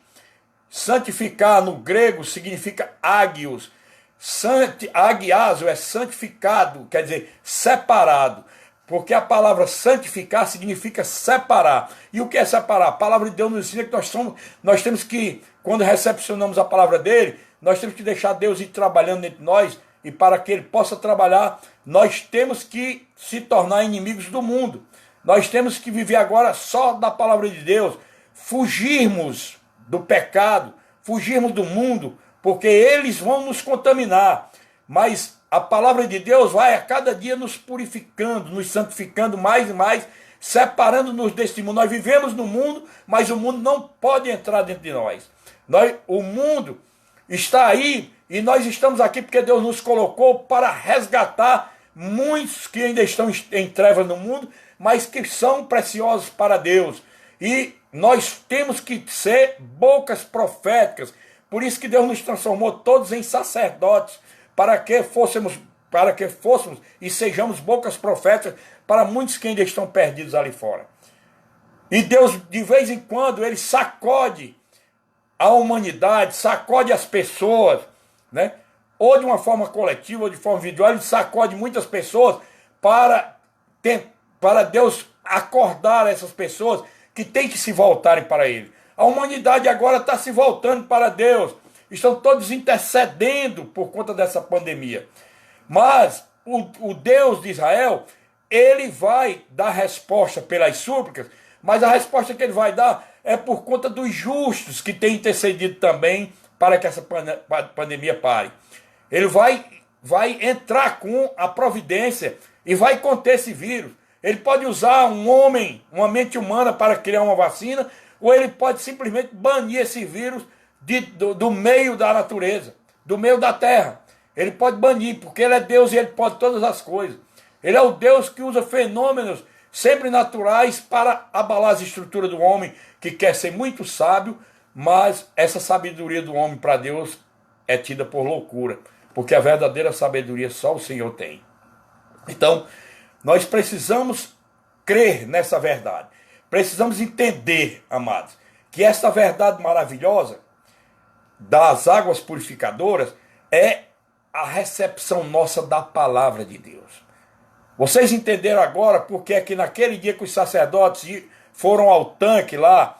Santificar, no grego, significa agios. Agiazo é santificado, quer dizer, separado. Porque a palavra santificar significa separar. E o que é separar? A palavra de Deus nos ensina que nós temos que, quando recepcionamos a palavra dele, nós temos que deixar Deus ir trabalhando entre nós, e para que ele possa trabalhar, nós temos que se tornar inimigos do mundo. Nós temos que viver agora só da palavra de Deus, fugirmos do pecado, fugirmos do mundo, porque eles vão nos contaminar. Mas a palavra de Deus vai a cada dia nos purificando, nos santificando mais e mais, separando-nos deste mundo. Nós vivemos no mundo, mas o mundo não pode entrar dentro de nós. O mundo está aí e nós estamos aqui porque Deus nos colocou para resgatar muitos que ainda estão em trevas no mundo, mas que são preciosos para Deus. E nós temos que ser bocas proféticas. Por isso que Deus nos transformou todos em sacerdotes, para que fôssemos e sejamos bocas proféticas para muitos que ainda estão perdidos ali fora. E Deus, de vez em quando, ele sacode a humanidade, sacode as pessoas, né? Ou de uma forma coletiva, ou de forma individual, ele sacode muitas pessoas para Deus acordar essas pessoas que têm que se voltarem para ele. A humanidade agora está se voltando para Deus. Estão todos intercedendo por conta dessa pandemia. Mas o Deus de Israel, ele vai dar resposta pelas súplicas, mas a resposta que ele vai dar é por conta dos justos que têm intercedido também para que essa pandemia pare. Ele vai entrar com a providência e vai conter esse vírus. Ele pode usar um homem, uma mente humana para criar uma vacina, ou ele pode simplesmente banir esse vírus do meio da natureza, do meio da terra. Ele pode banir, porque ele é Deus e ele pode todas as coisas. Ele é o Deus que usa fenômenos sempre naturais para abalar as estruturas do homem, que quer ser muito sábio, mas essa sabedoria do homem para Deus é tida por loucura, porque a verdadeira sabedoria só o Senhor tem. Então, nós precisamos crer nessa verdade. Precisamos entender, amados, que essa verdade maravilhosa das águas purificadoras é a recepção nossa da palavra de Deus. Vocês entenderam agora porque é que naquele dia que os sacerdotes foram ao tanque lá,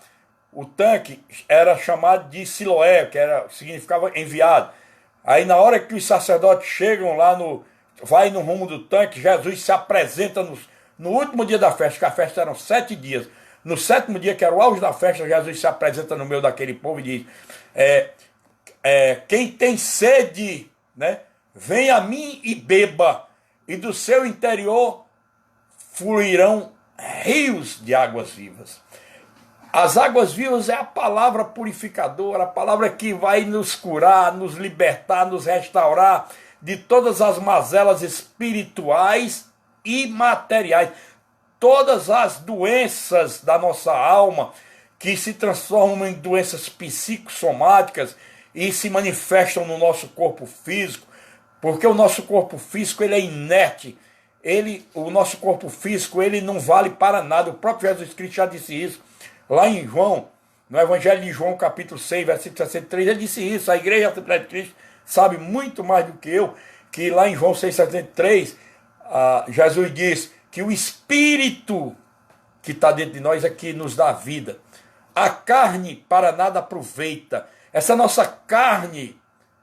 o tanque era chamado de Siloé, significava enviado. Aí na hora que os sacerdotes chegam lá, vai no rumo do tanque, Jesus se apresenta no último dia da festa, que a festa eram 7 dias. No 7º dia, que era o auge da festa, Jesus se apresenta no meio daquele povo e diz: quem tem sede, né, vem a mim e beba, e do seu interior fluirão rios de águas vivas. As águas vivas é a palavra purificadora, a palavra que vai nos curar, nos libertar, nos restaurar de todas as mazelas espirituais e materiais. Todas as doenças da nossa alma que se transformam em doenças psicossomáticas e se manifestam no nosso corpo físico, porque o nosso corpo físico ele é inerte, o nosso corpo físico ele não vale para nada. O próprio Jesus Cristo já disse isso. Lá em João, no Evangelho de João, capítulo 6, versículo 63, ele disse isso. A igreja Assembleia de Cristo sabe muito mais do que eu, que lá em João 6,63, Jesus diz que o Espírito que está dentro de nós é que nos dá vida. A carne para nada aproveita. Essa nossa carne,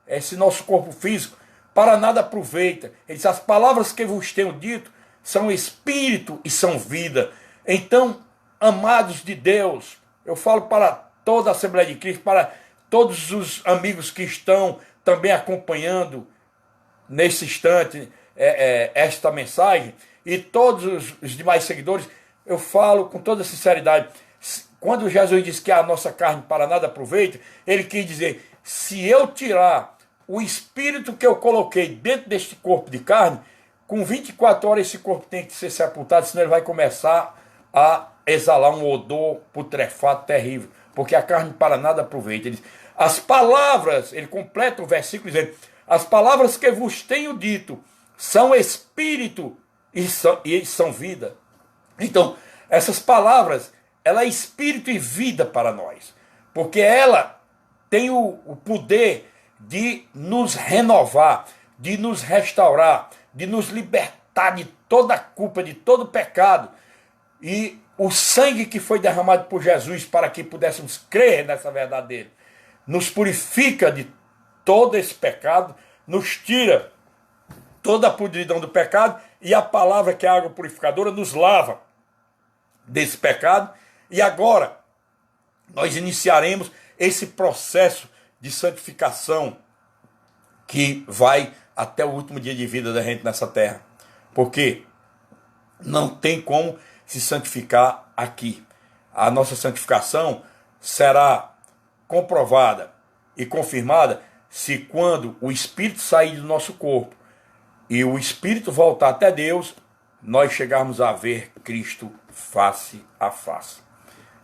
esse nosso corpo físico, para nada aproveita. Ele diz, as palavras que vos tenho dito são Espírito e são vida. Então, amados de Deus, eu falo para toda a Assembleia de Cristo, para todos os amigos que estão também acompanhando nesse instante esta mensagem, e todos os demais seguidores, eu falo com toda sinceridade, quando Jesus disse que a nossa carne para nada aproveita, ele quis dizer, se eu tirar o espírito que eu coloquei dentro deste corpo de carne, com 24 horas esse corpo tem que ser sepultado, senão ele vai começar a exalar um odor putrefato terrível, porque a carne para nada aproveita. Ele diz, as palavras, ele completa o versículo dizendo, as palavras que vos tenho dito são espírito e são vida. Então, essas palavras, ela é espírito e vida para nós, porque ela tem o poder de nos renovar, de nos restaurar, de nos libertar de toda a culpa, de todo o pecado. E o sangue que foi derramado por Jesus para que pudéssemos crer nessa verdade dele, nos purifica de todo esse pecado, nos tira toda a podridão do pecado, e a palavra que é a água purificadora nos lava desse pecado. E agora nós iniciaremos esse processo de santificação que vai até o último dia de vida da gente nessa terra, porque não tem como se santificar aqui. A nossa santificação será comprovada e confirmada se quando o Espírito sair do nosso corpo e o Espírito voltar até Deus, nós chegarmos a ver Cristo face a face.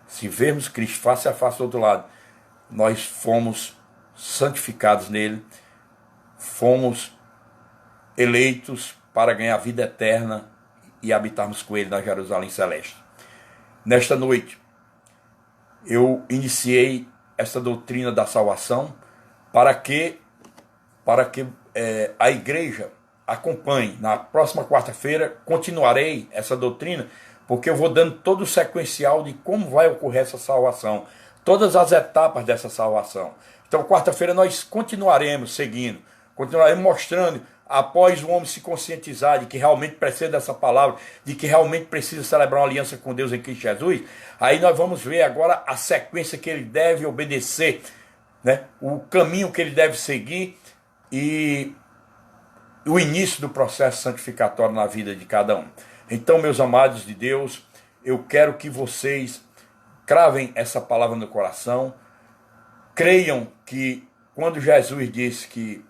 Se vermos Cristo face a face do outro lado, nós fomos santificados nele, fomos eleitos para ganhar vida eterna e habitarmos com ele na Jerusalém Celeste. Nesta noite, eu iniciei essa doutrina da salvação para que a igreja acompanhe. Na próxima quarta-feira, continuarei essa doutrina, porque eu vou dando todo o sequencial de como vai ocorrer essa salvação, todas as etapas dessa salvação. Então, quarta-feira, nós continuaremos seguindo, continuaremos mostrando, após o homem se conscientizar de que realmente precisa dessa palavra, de que realmente precisa celebrar uma aliança com Deus em Cristo Jesus, aí nós vamos ver agora a sequência que ele deve obedecer, né? O caminho que ele deve seguir e o início do processo santificatório na vida de cada um. Então, meus amados de Deus, eu quero que vocês cravem essa palavra no coração, creiam que quando Jesus disse que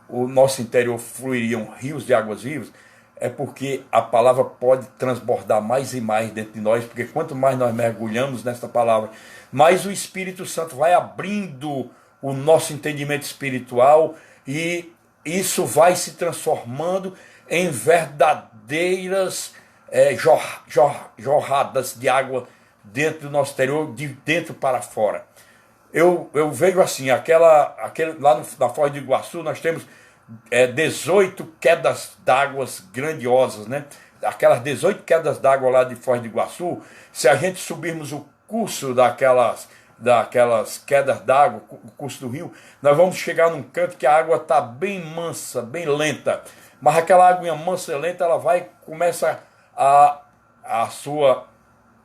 o nosso interior fluiriam rios de águas vivas, é porque a palavra pode transbordar mais e mais dentro de nós, porque quanto mais nós mergulhamos nesta palavra, mais o Espírito Santo vai abrindo o nosso entendimento espiritual, e isso vai se transformando em verdadeiras jorradas de água dentro do nosso interior, de dentro para fora. Eu vejo assim, lá na Foz do Iguaçu, nós temos 18 quedas d'água grandiosas, né? Aquelas 18 quedas d'água lá de Foz do Iguaçu, se a gente subirmos o curso daquelas quedas d'água, o curso do rio, nós vamos chegar num canto que a água está bem mansa, bem lenta, mas aquela água mansa e lenta, ela começa a sua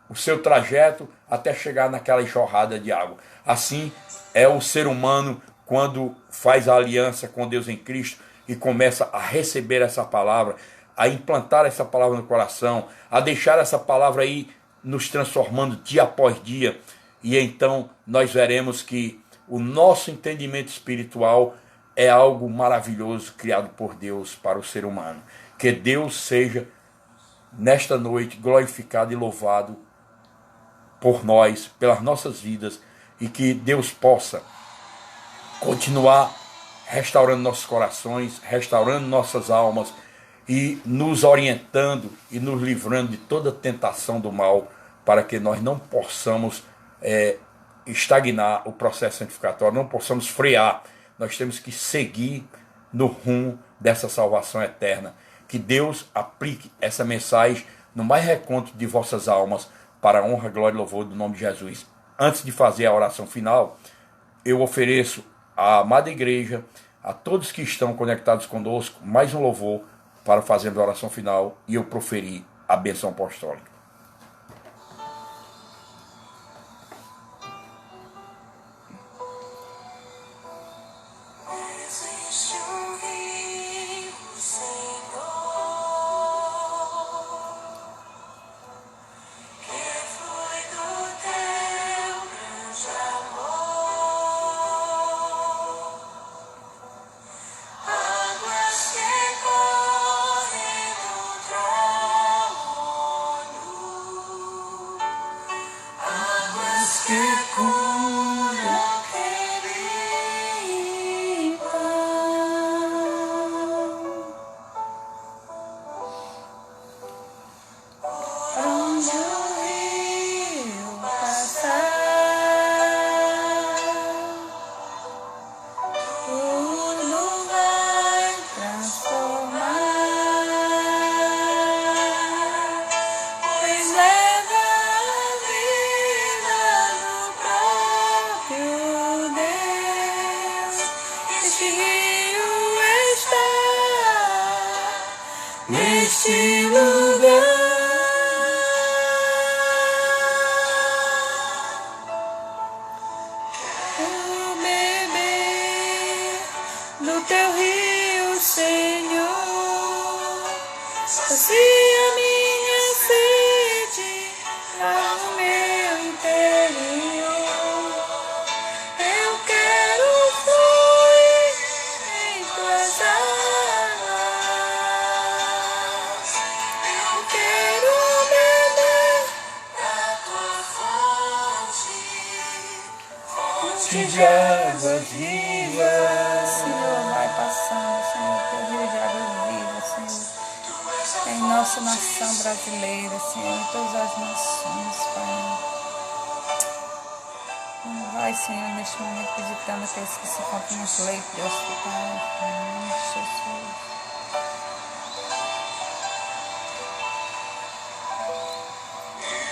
o seu trajeto até chegar naquela enxurrada de água. Assim é o ser humano quando faz a aliança com Deus em Cristo e começa a receber essa palavra, a implantar essa palavra no coração, a deixar essa palavra aí nos transformando dia após dia. E então nós veremos que o nosso entendimento espiritual é algo maravilhoso criado por Deus para o ser humano. Que Deus seja nesta noite glorificado e louvado por nós, pelas nossas vidas, e que Deus possa continuar restaurando nossos corações, restaurando nossas almas e nos orientando e nos livrando de toda tentação do mal, para que nós não possamos estagnar o processo santificatório, não possamos frear. Nós temos que seguir no rumo dessa salvação eterna. Que Deus aplique essa mensagem no mais recôndito de vossas almas, para a honra, glória e louvor do nome de Jesus. Antes de fazer a oração final, eu ofereço à amada igreja, a todos que estão conectados conosco, mais um louvor para fazermos a oração final e eu proferir a bênção apostólica. Neste lugar, quero beber do teu rio, Senhor, sacia minha sede lá no meu interior. Eu quero fluir em tuas águas. Eu quero beber da tua fonte de águas vivas. Senhor, vai passando, Senhor, teu rio de águas vivas, Senhor, em nossa nação brasileira, Senhor, em todas as nações, Pai. Vai, Senhor, neste momento visitando aqueles que se encontram nos leitos de hospitais, em nome de Jesus.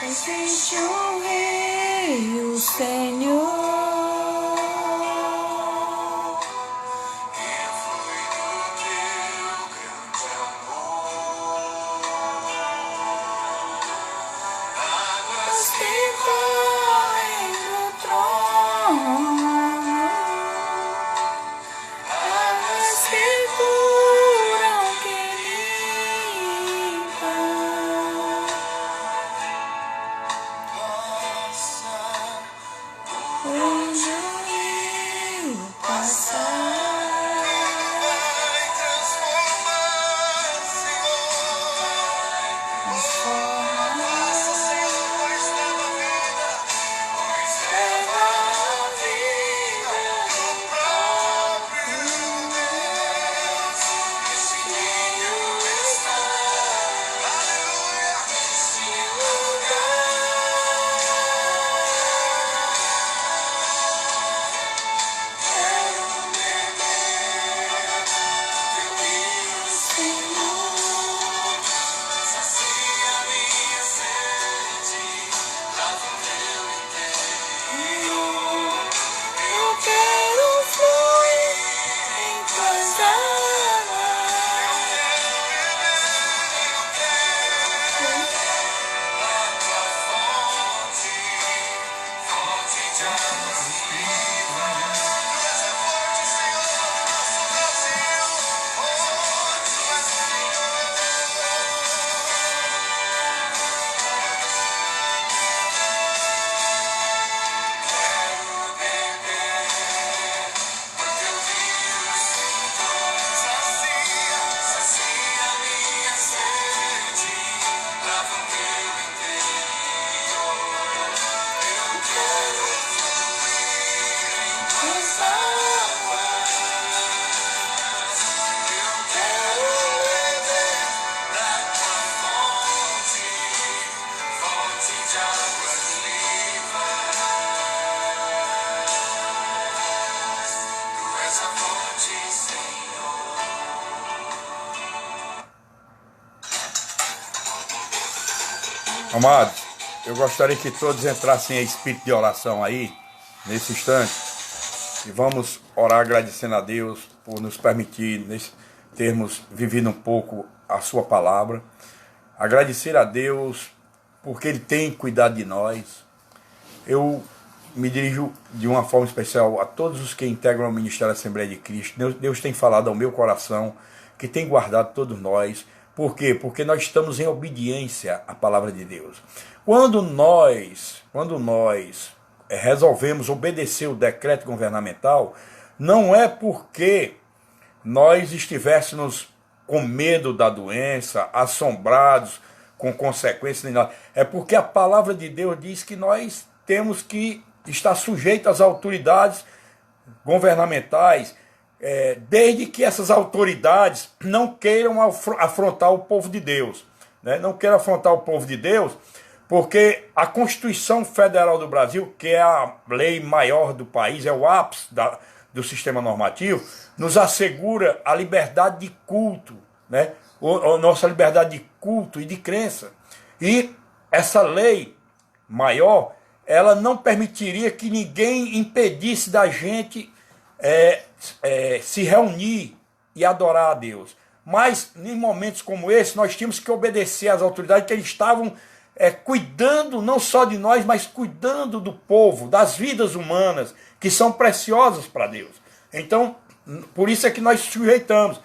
Existe um rio, Senhor, águas que correm do trono, águas que curam, que limpam. Amados, eu gostaria que todos entrassem em espírito de oração aí, nesse instante, e vamos orar agradecendo a Deus por nos permitir termos vivido um pouco a sua palavra. Agradecer a Deus porque Ele tem cuidado de nós. Eu me dirijo de uma forma especial a todos os que integram o Ministério da Assembleia de Cristo. Deus tem falado ao meu coração, que tem guardado todos nós. Por quê? Porque nós estamos em obediência à palavra de Deus. Quando nós resolvemos obedecer o decreto governamental, não é porque nós estivéssemos com medo da doença, assombrados com consequências, nem nada. É porque a palavra de Deus diz que nós temos que estar sujeitos às autoridades governamentais, desde que essas autoridades não queiram afrontar o povo de Deus, né? Não queiram afrontar o povo de Deus, porque a Constituição Federal do Brasil, que é a lei maior do país, é o ápice do sistema normativo, nos assegura a liberdade de culto, né? A nossa liberdade de culto e de crença. E essa lei maior, ela não permitiria que ninguém impedisse da gente se reunir e adorar a Deus. Mas em momentos como esse, nós tínhamos que obedecer às autoridades, que eles estavam cuidando não só de nós, mas cuidando do povo, das vidas humanas, que são preciosas para Deus. Então, por isso é que nós sujeitamos.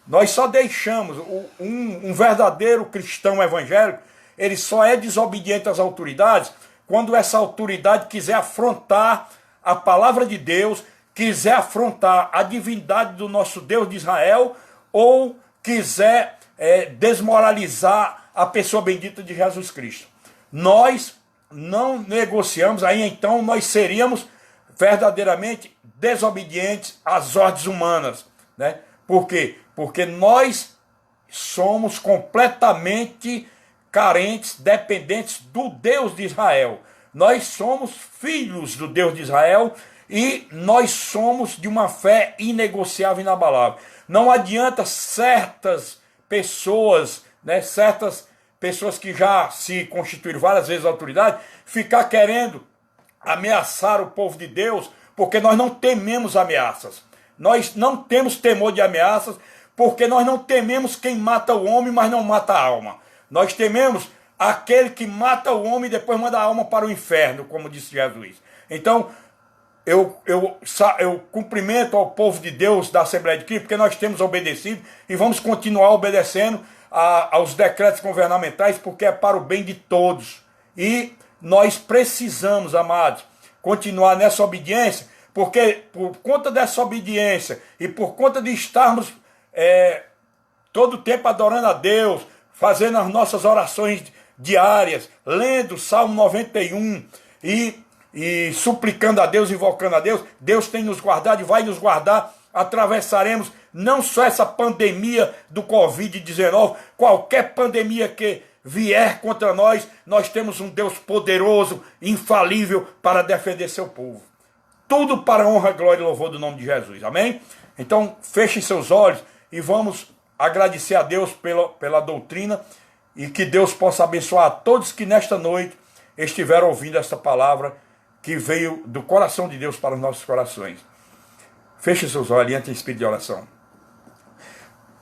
Nós só deixamos um verdadeiro cristão evangélico, ele só é desobediente às autoridades quando essa autoridade quiser afrontar a palavra de Deus, quiser afrontar a divindade do nosso Deus de Israel, ou quiser desmoralizar a pessoa bendita de Jesus Cristo. Nós não negociamos, aí então nós seríamos verdadeiramente desobedientes às ordens humanas, né? Por quê? Porque nós somos completamente carentes, dependentes do Deus de Israel. Nós somos filhos do Deus de Israel e nós somos de uma fé inegociável e inabalável. Não adianta certas pessoas, né, certas pessoas que já se constituíram várias vezes autoridade, ficar querendo ameaçar o povo de Deus, porque nós não tememos ameaças. Nós não temos temor de ameaças, porque nós não tememos quem mata o homem, mas não mata a alma. Nós tememos aquele que mata o homem e depois manda a alma para o inferno, como disse Jesus. Então, eu cumprimento ao povo de Deus da Assembleia de Cristo, porque nós temos obedecido e vamos continuar obedecendo aos decretos governamentais, porque é para o bem de todos. E nós precisamos, amados, continuar nessa obediência, porque por conta dessa obediência e por conta de estarmos todo o tempo adorando a Deus, fazendo as nossas orações diárias, lendo o Salmo 91 e suplicando a Deus, invocando a Deus, Deus tem nos guardado e vai nos guardar. Atravessaremos não só essa pandemia do Covid-19, qualquer pandemia que vier contra nós, nós temos um Deus poderoso, infalível, para defender seu povo. Tudo para a honra, glória e louvor do nome de Jesus, amém? Então, fechem seus olhos e vamos agradecer a Deus pela doutrina, e que Deus possa abençoar a todos que nesta noite estiveram ouvindo esta palavra que veio do coração de Deus para os nossos corações. Feche seus olhos e entre em espírito de oração.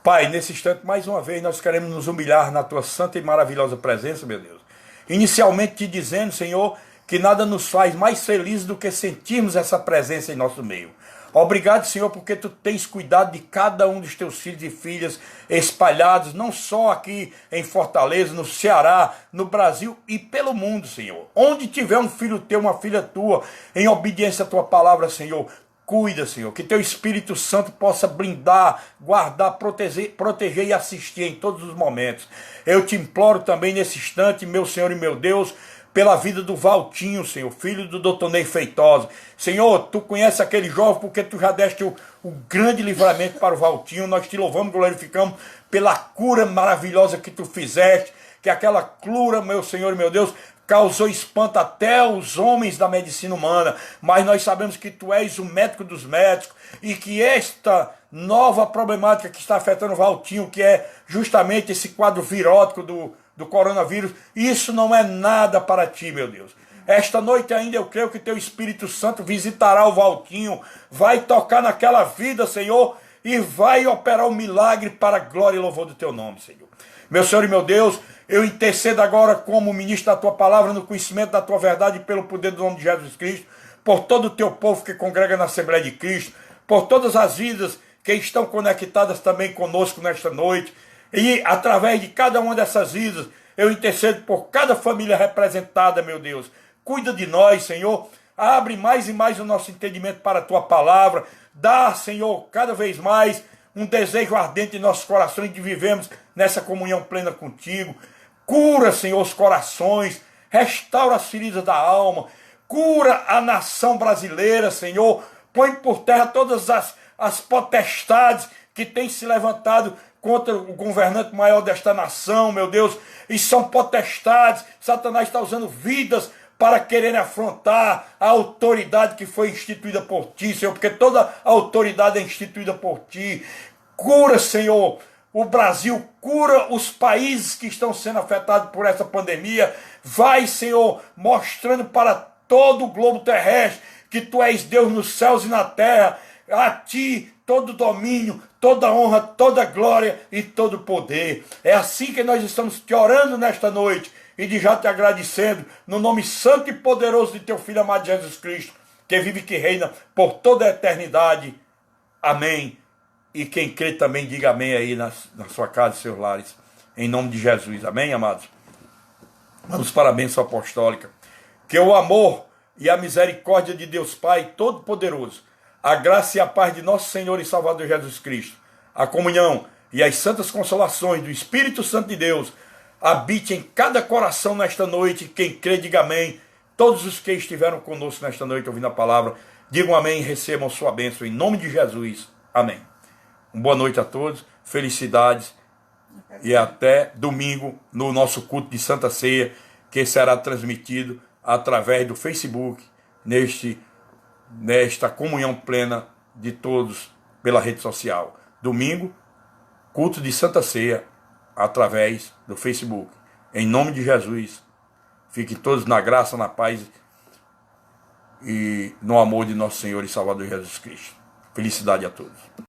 Pai, nesse instante, mais uma vez, nós queremos nos humilhar na Tua santa e maravilhosa presença, meu Deus. Inicialmente te dizendo, Senhor, que nada nos faz mais felizes do que sentirmos essa presença em nosso meio. Obrigado, Senhor, porque Tu tens cuidado de cada um dos Teus filhos e filhas espalhados, não só aqui em Fortaleza, no Ceará, no Brasil e pelo mundo, Senhor. Onde tiver um filho Teu, uma filha Tua, em obediência à Tua palavra, Senhor, cuida, Senhor, que Teu Espírito Santo possa blindar, guardar, proteger e assistir em todos os momentos. Eu te imploro também nesse instante, meu Senhor e meu Deus, pela vida do Valtinho, Senhor, filho do Dr. Ney Feitosa. Senhor, Tu conheces aquele jovem porque Tu já deste o grande livramento para o Valtinho. Nós Te louvamos, glorificamos pela cura maravilhosa que Tu fizeste, que aquela cura, meu Senhor e meu Deus, causou espanto até os homens da medicina humana, mas nós sabemos que Tu és o médico dos médicos e que esta nova problemática que está afetando o Valtinho, que é justamente esse quadro virótico do coronavírus. Isso não é nada para ti, meu Deus. Esta noite ainda eu creio que teu Espírito Santo visitará o Valtinho, vai tocar naquela vida, Senhor, e vai operar um milagre para a glória e louvor do teu nome, Senhor. Meu Senhor e meu Deus, eu intercedo agora como ministro da tua palavra, no conhecimento da tua verdade e pelo poder do nome de Jesus Cristo, por todo o teu povo que congrega na Assembleia de Cristo, por todas as vidas que estão conectadas também conosco nesta noite, e através de cada uma dessas vidas, eu intercedo por cada família representada, meu Deus. Cuida de nós, Senhor, abre mais e mais o nosso entendimento para a tua palavra, dá, Senhor, cada vez mais um desejo ardente em nossos corações de vivermos nessa comunhão plena contigo. Cura, Senhor, os corações, restaura as feridas da alma, cura a nação brasileira, Senhor, põe por terra todas as potestades que têm se levantado contra o governante maior desta nação, meu Deus, e são potestades. Satanás está usando vidas para quererem afrontar a autoridade que foi instituída por ti, Senhor, porque toda a autoridade é instituída por ti. Cura, Senhor, o Brasil, cura os países que estão sendo afetados por essa pandemia. Vai, Senhor, mostrando para todo o globo terrestre que tu és Deus nos céus e na terra. A ti todo domínio, toda honra, toda glória e todo poder. É assim que nós estamos te orando nesta noite e de já te agradecendo no nome santo e poderoso de teu Filho amado Jesus Cristo, que vive e que reina por toda a eternidade. Amém. E quem crê também diga amém aí na sua casa e seus lares. Em nome de Jesus. Amém, amados? Vamos para a bênção apostólica. Que o amor e a misericórdia de Deus Pai Todo-Poderoso, a graça e a paz de nosso Senhor e Salvador Jesus Cristo, a comunhão e as santas consolações do Espírito Santo de Deus, habite em cada coração nesta noite. Quem crê, diga amém. Todos os que estiveram conosco nesta noite ouvindo a palavra, digam amém e recebam sua bênção em nome de Jesus. Amém. Uma boa noite a todos, felicidades e até domingo no nosso culto de Santa Ceia, que será transmitido através do Facebook, nesta comunhão plena de todos pela rede social. Domingo, culto de Santa Ceia através do Facebook. Em nome de Jesus, fiquem todos na graça, na paz e no amor de nosso Senhor e Salvador Jesus Cristo. Felicidade a todos.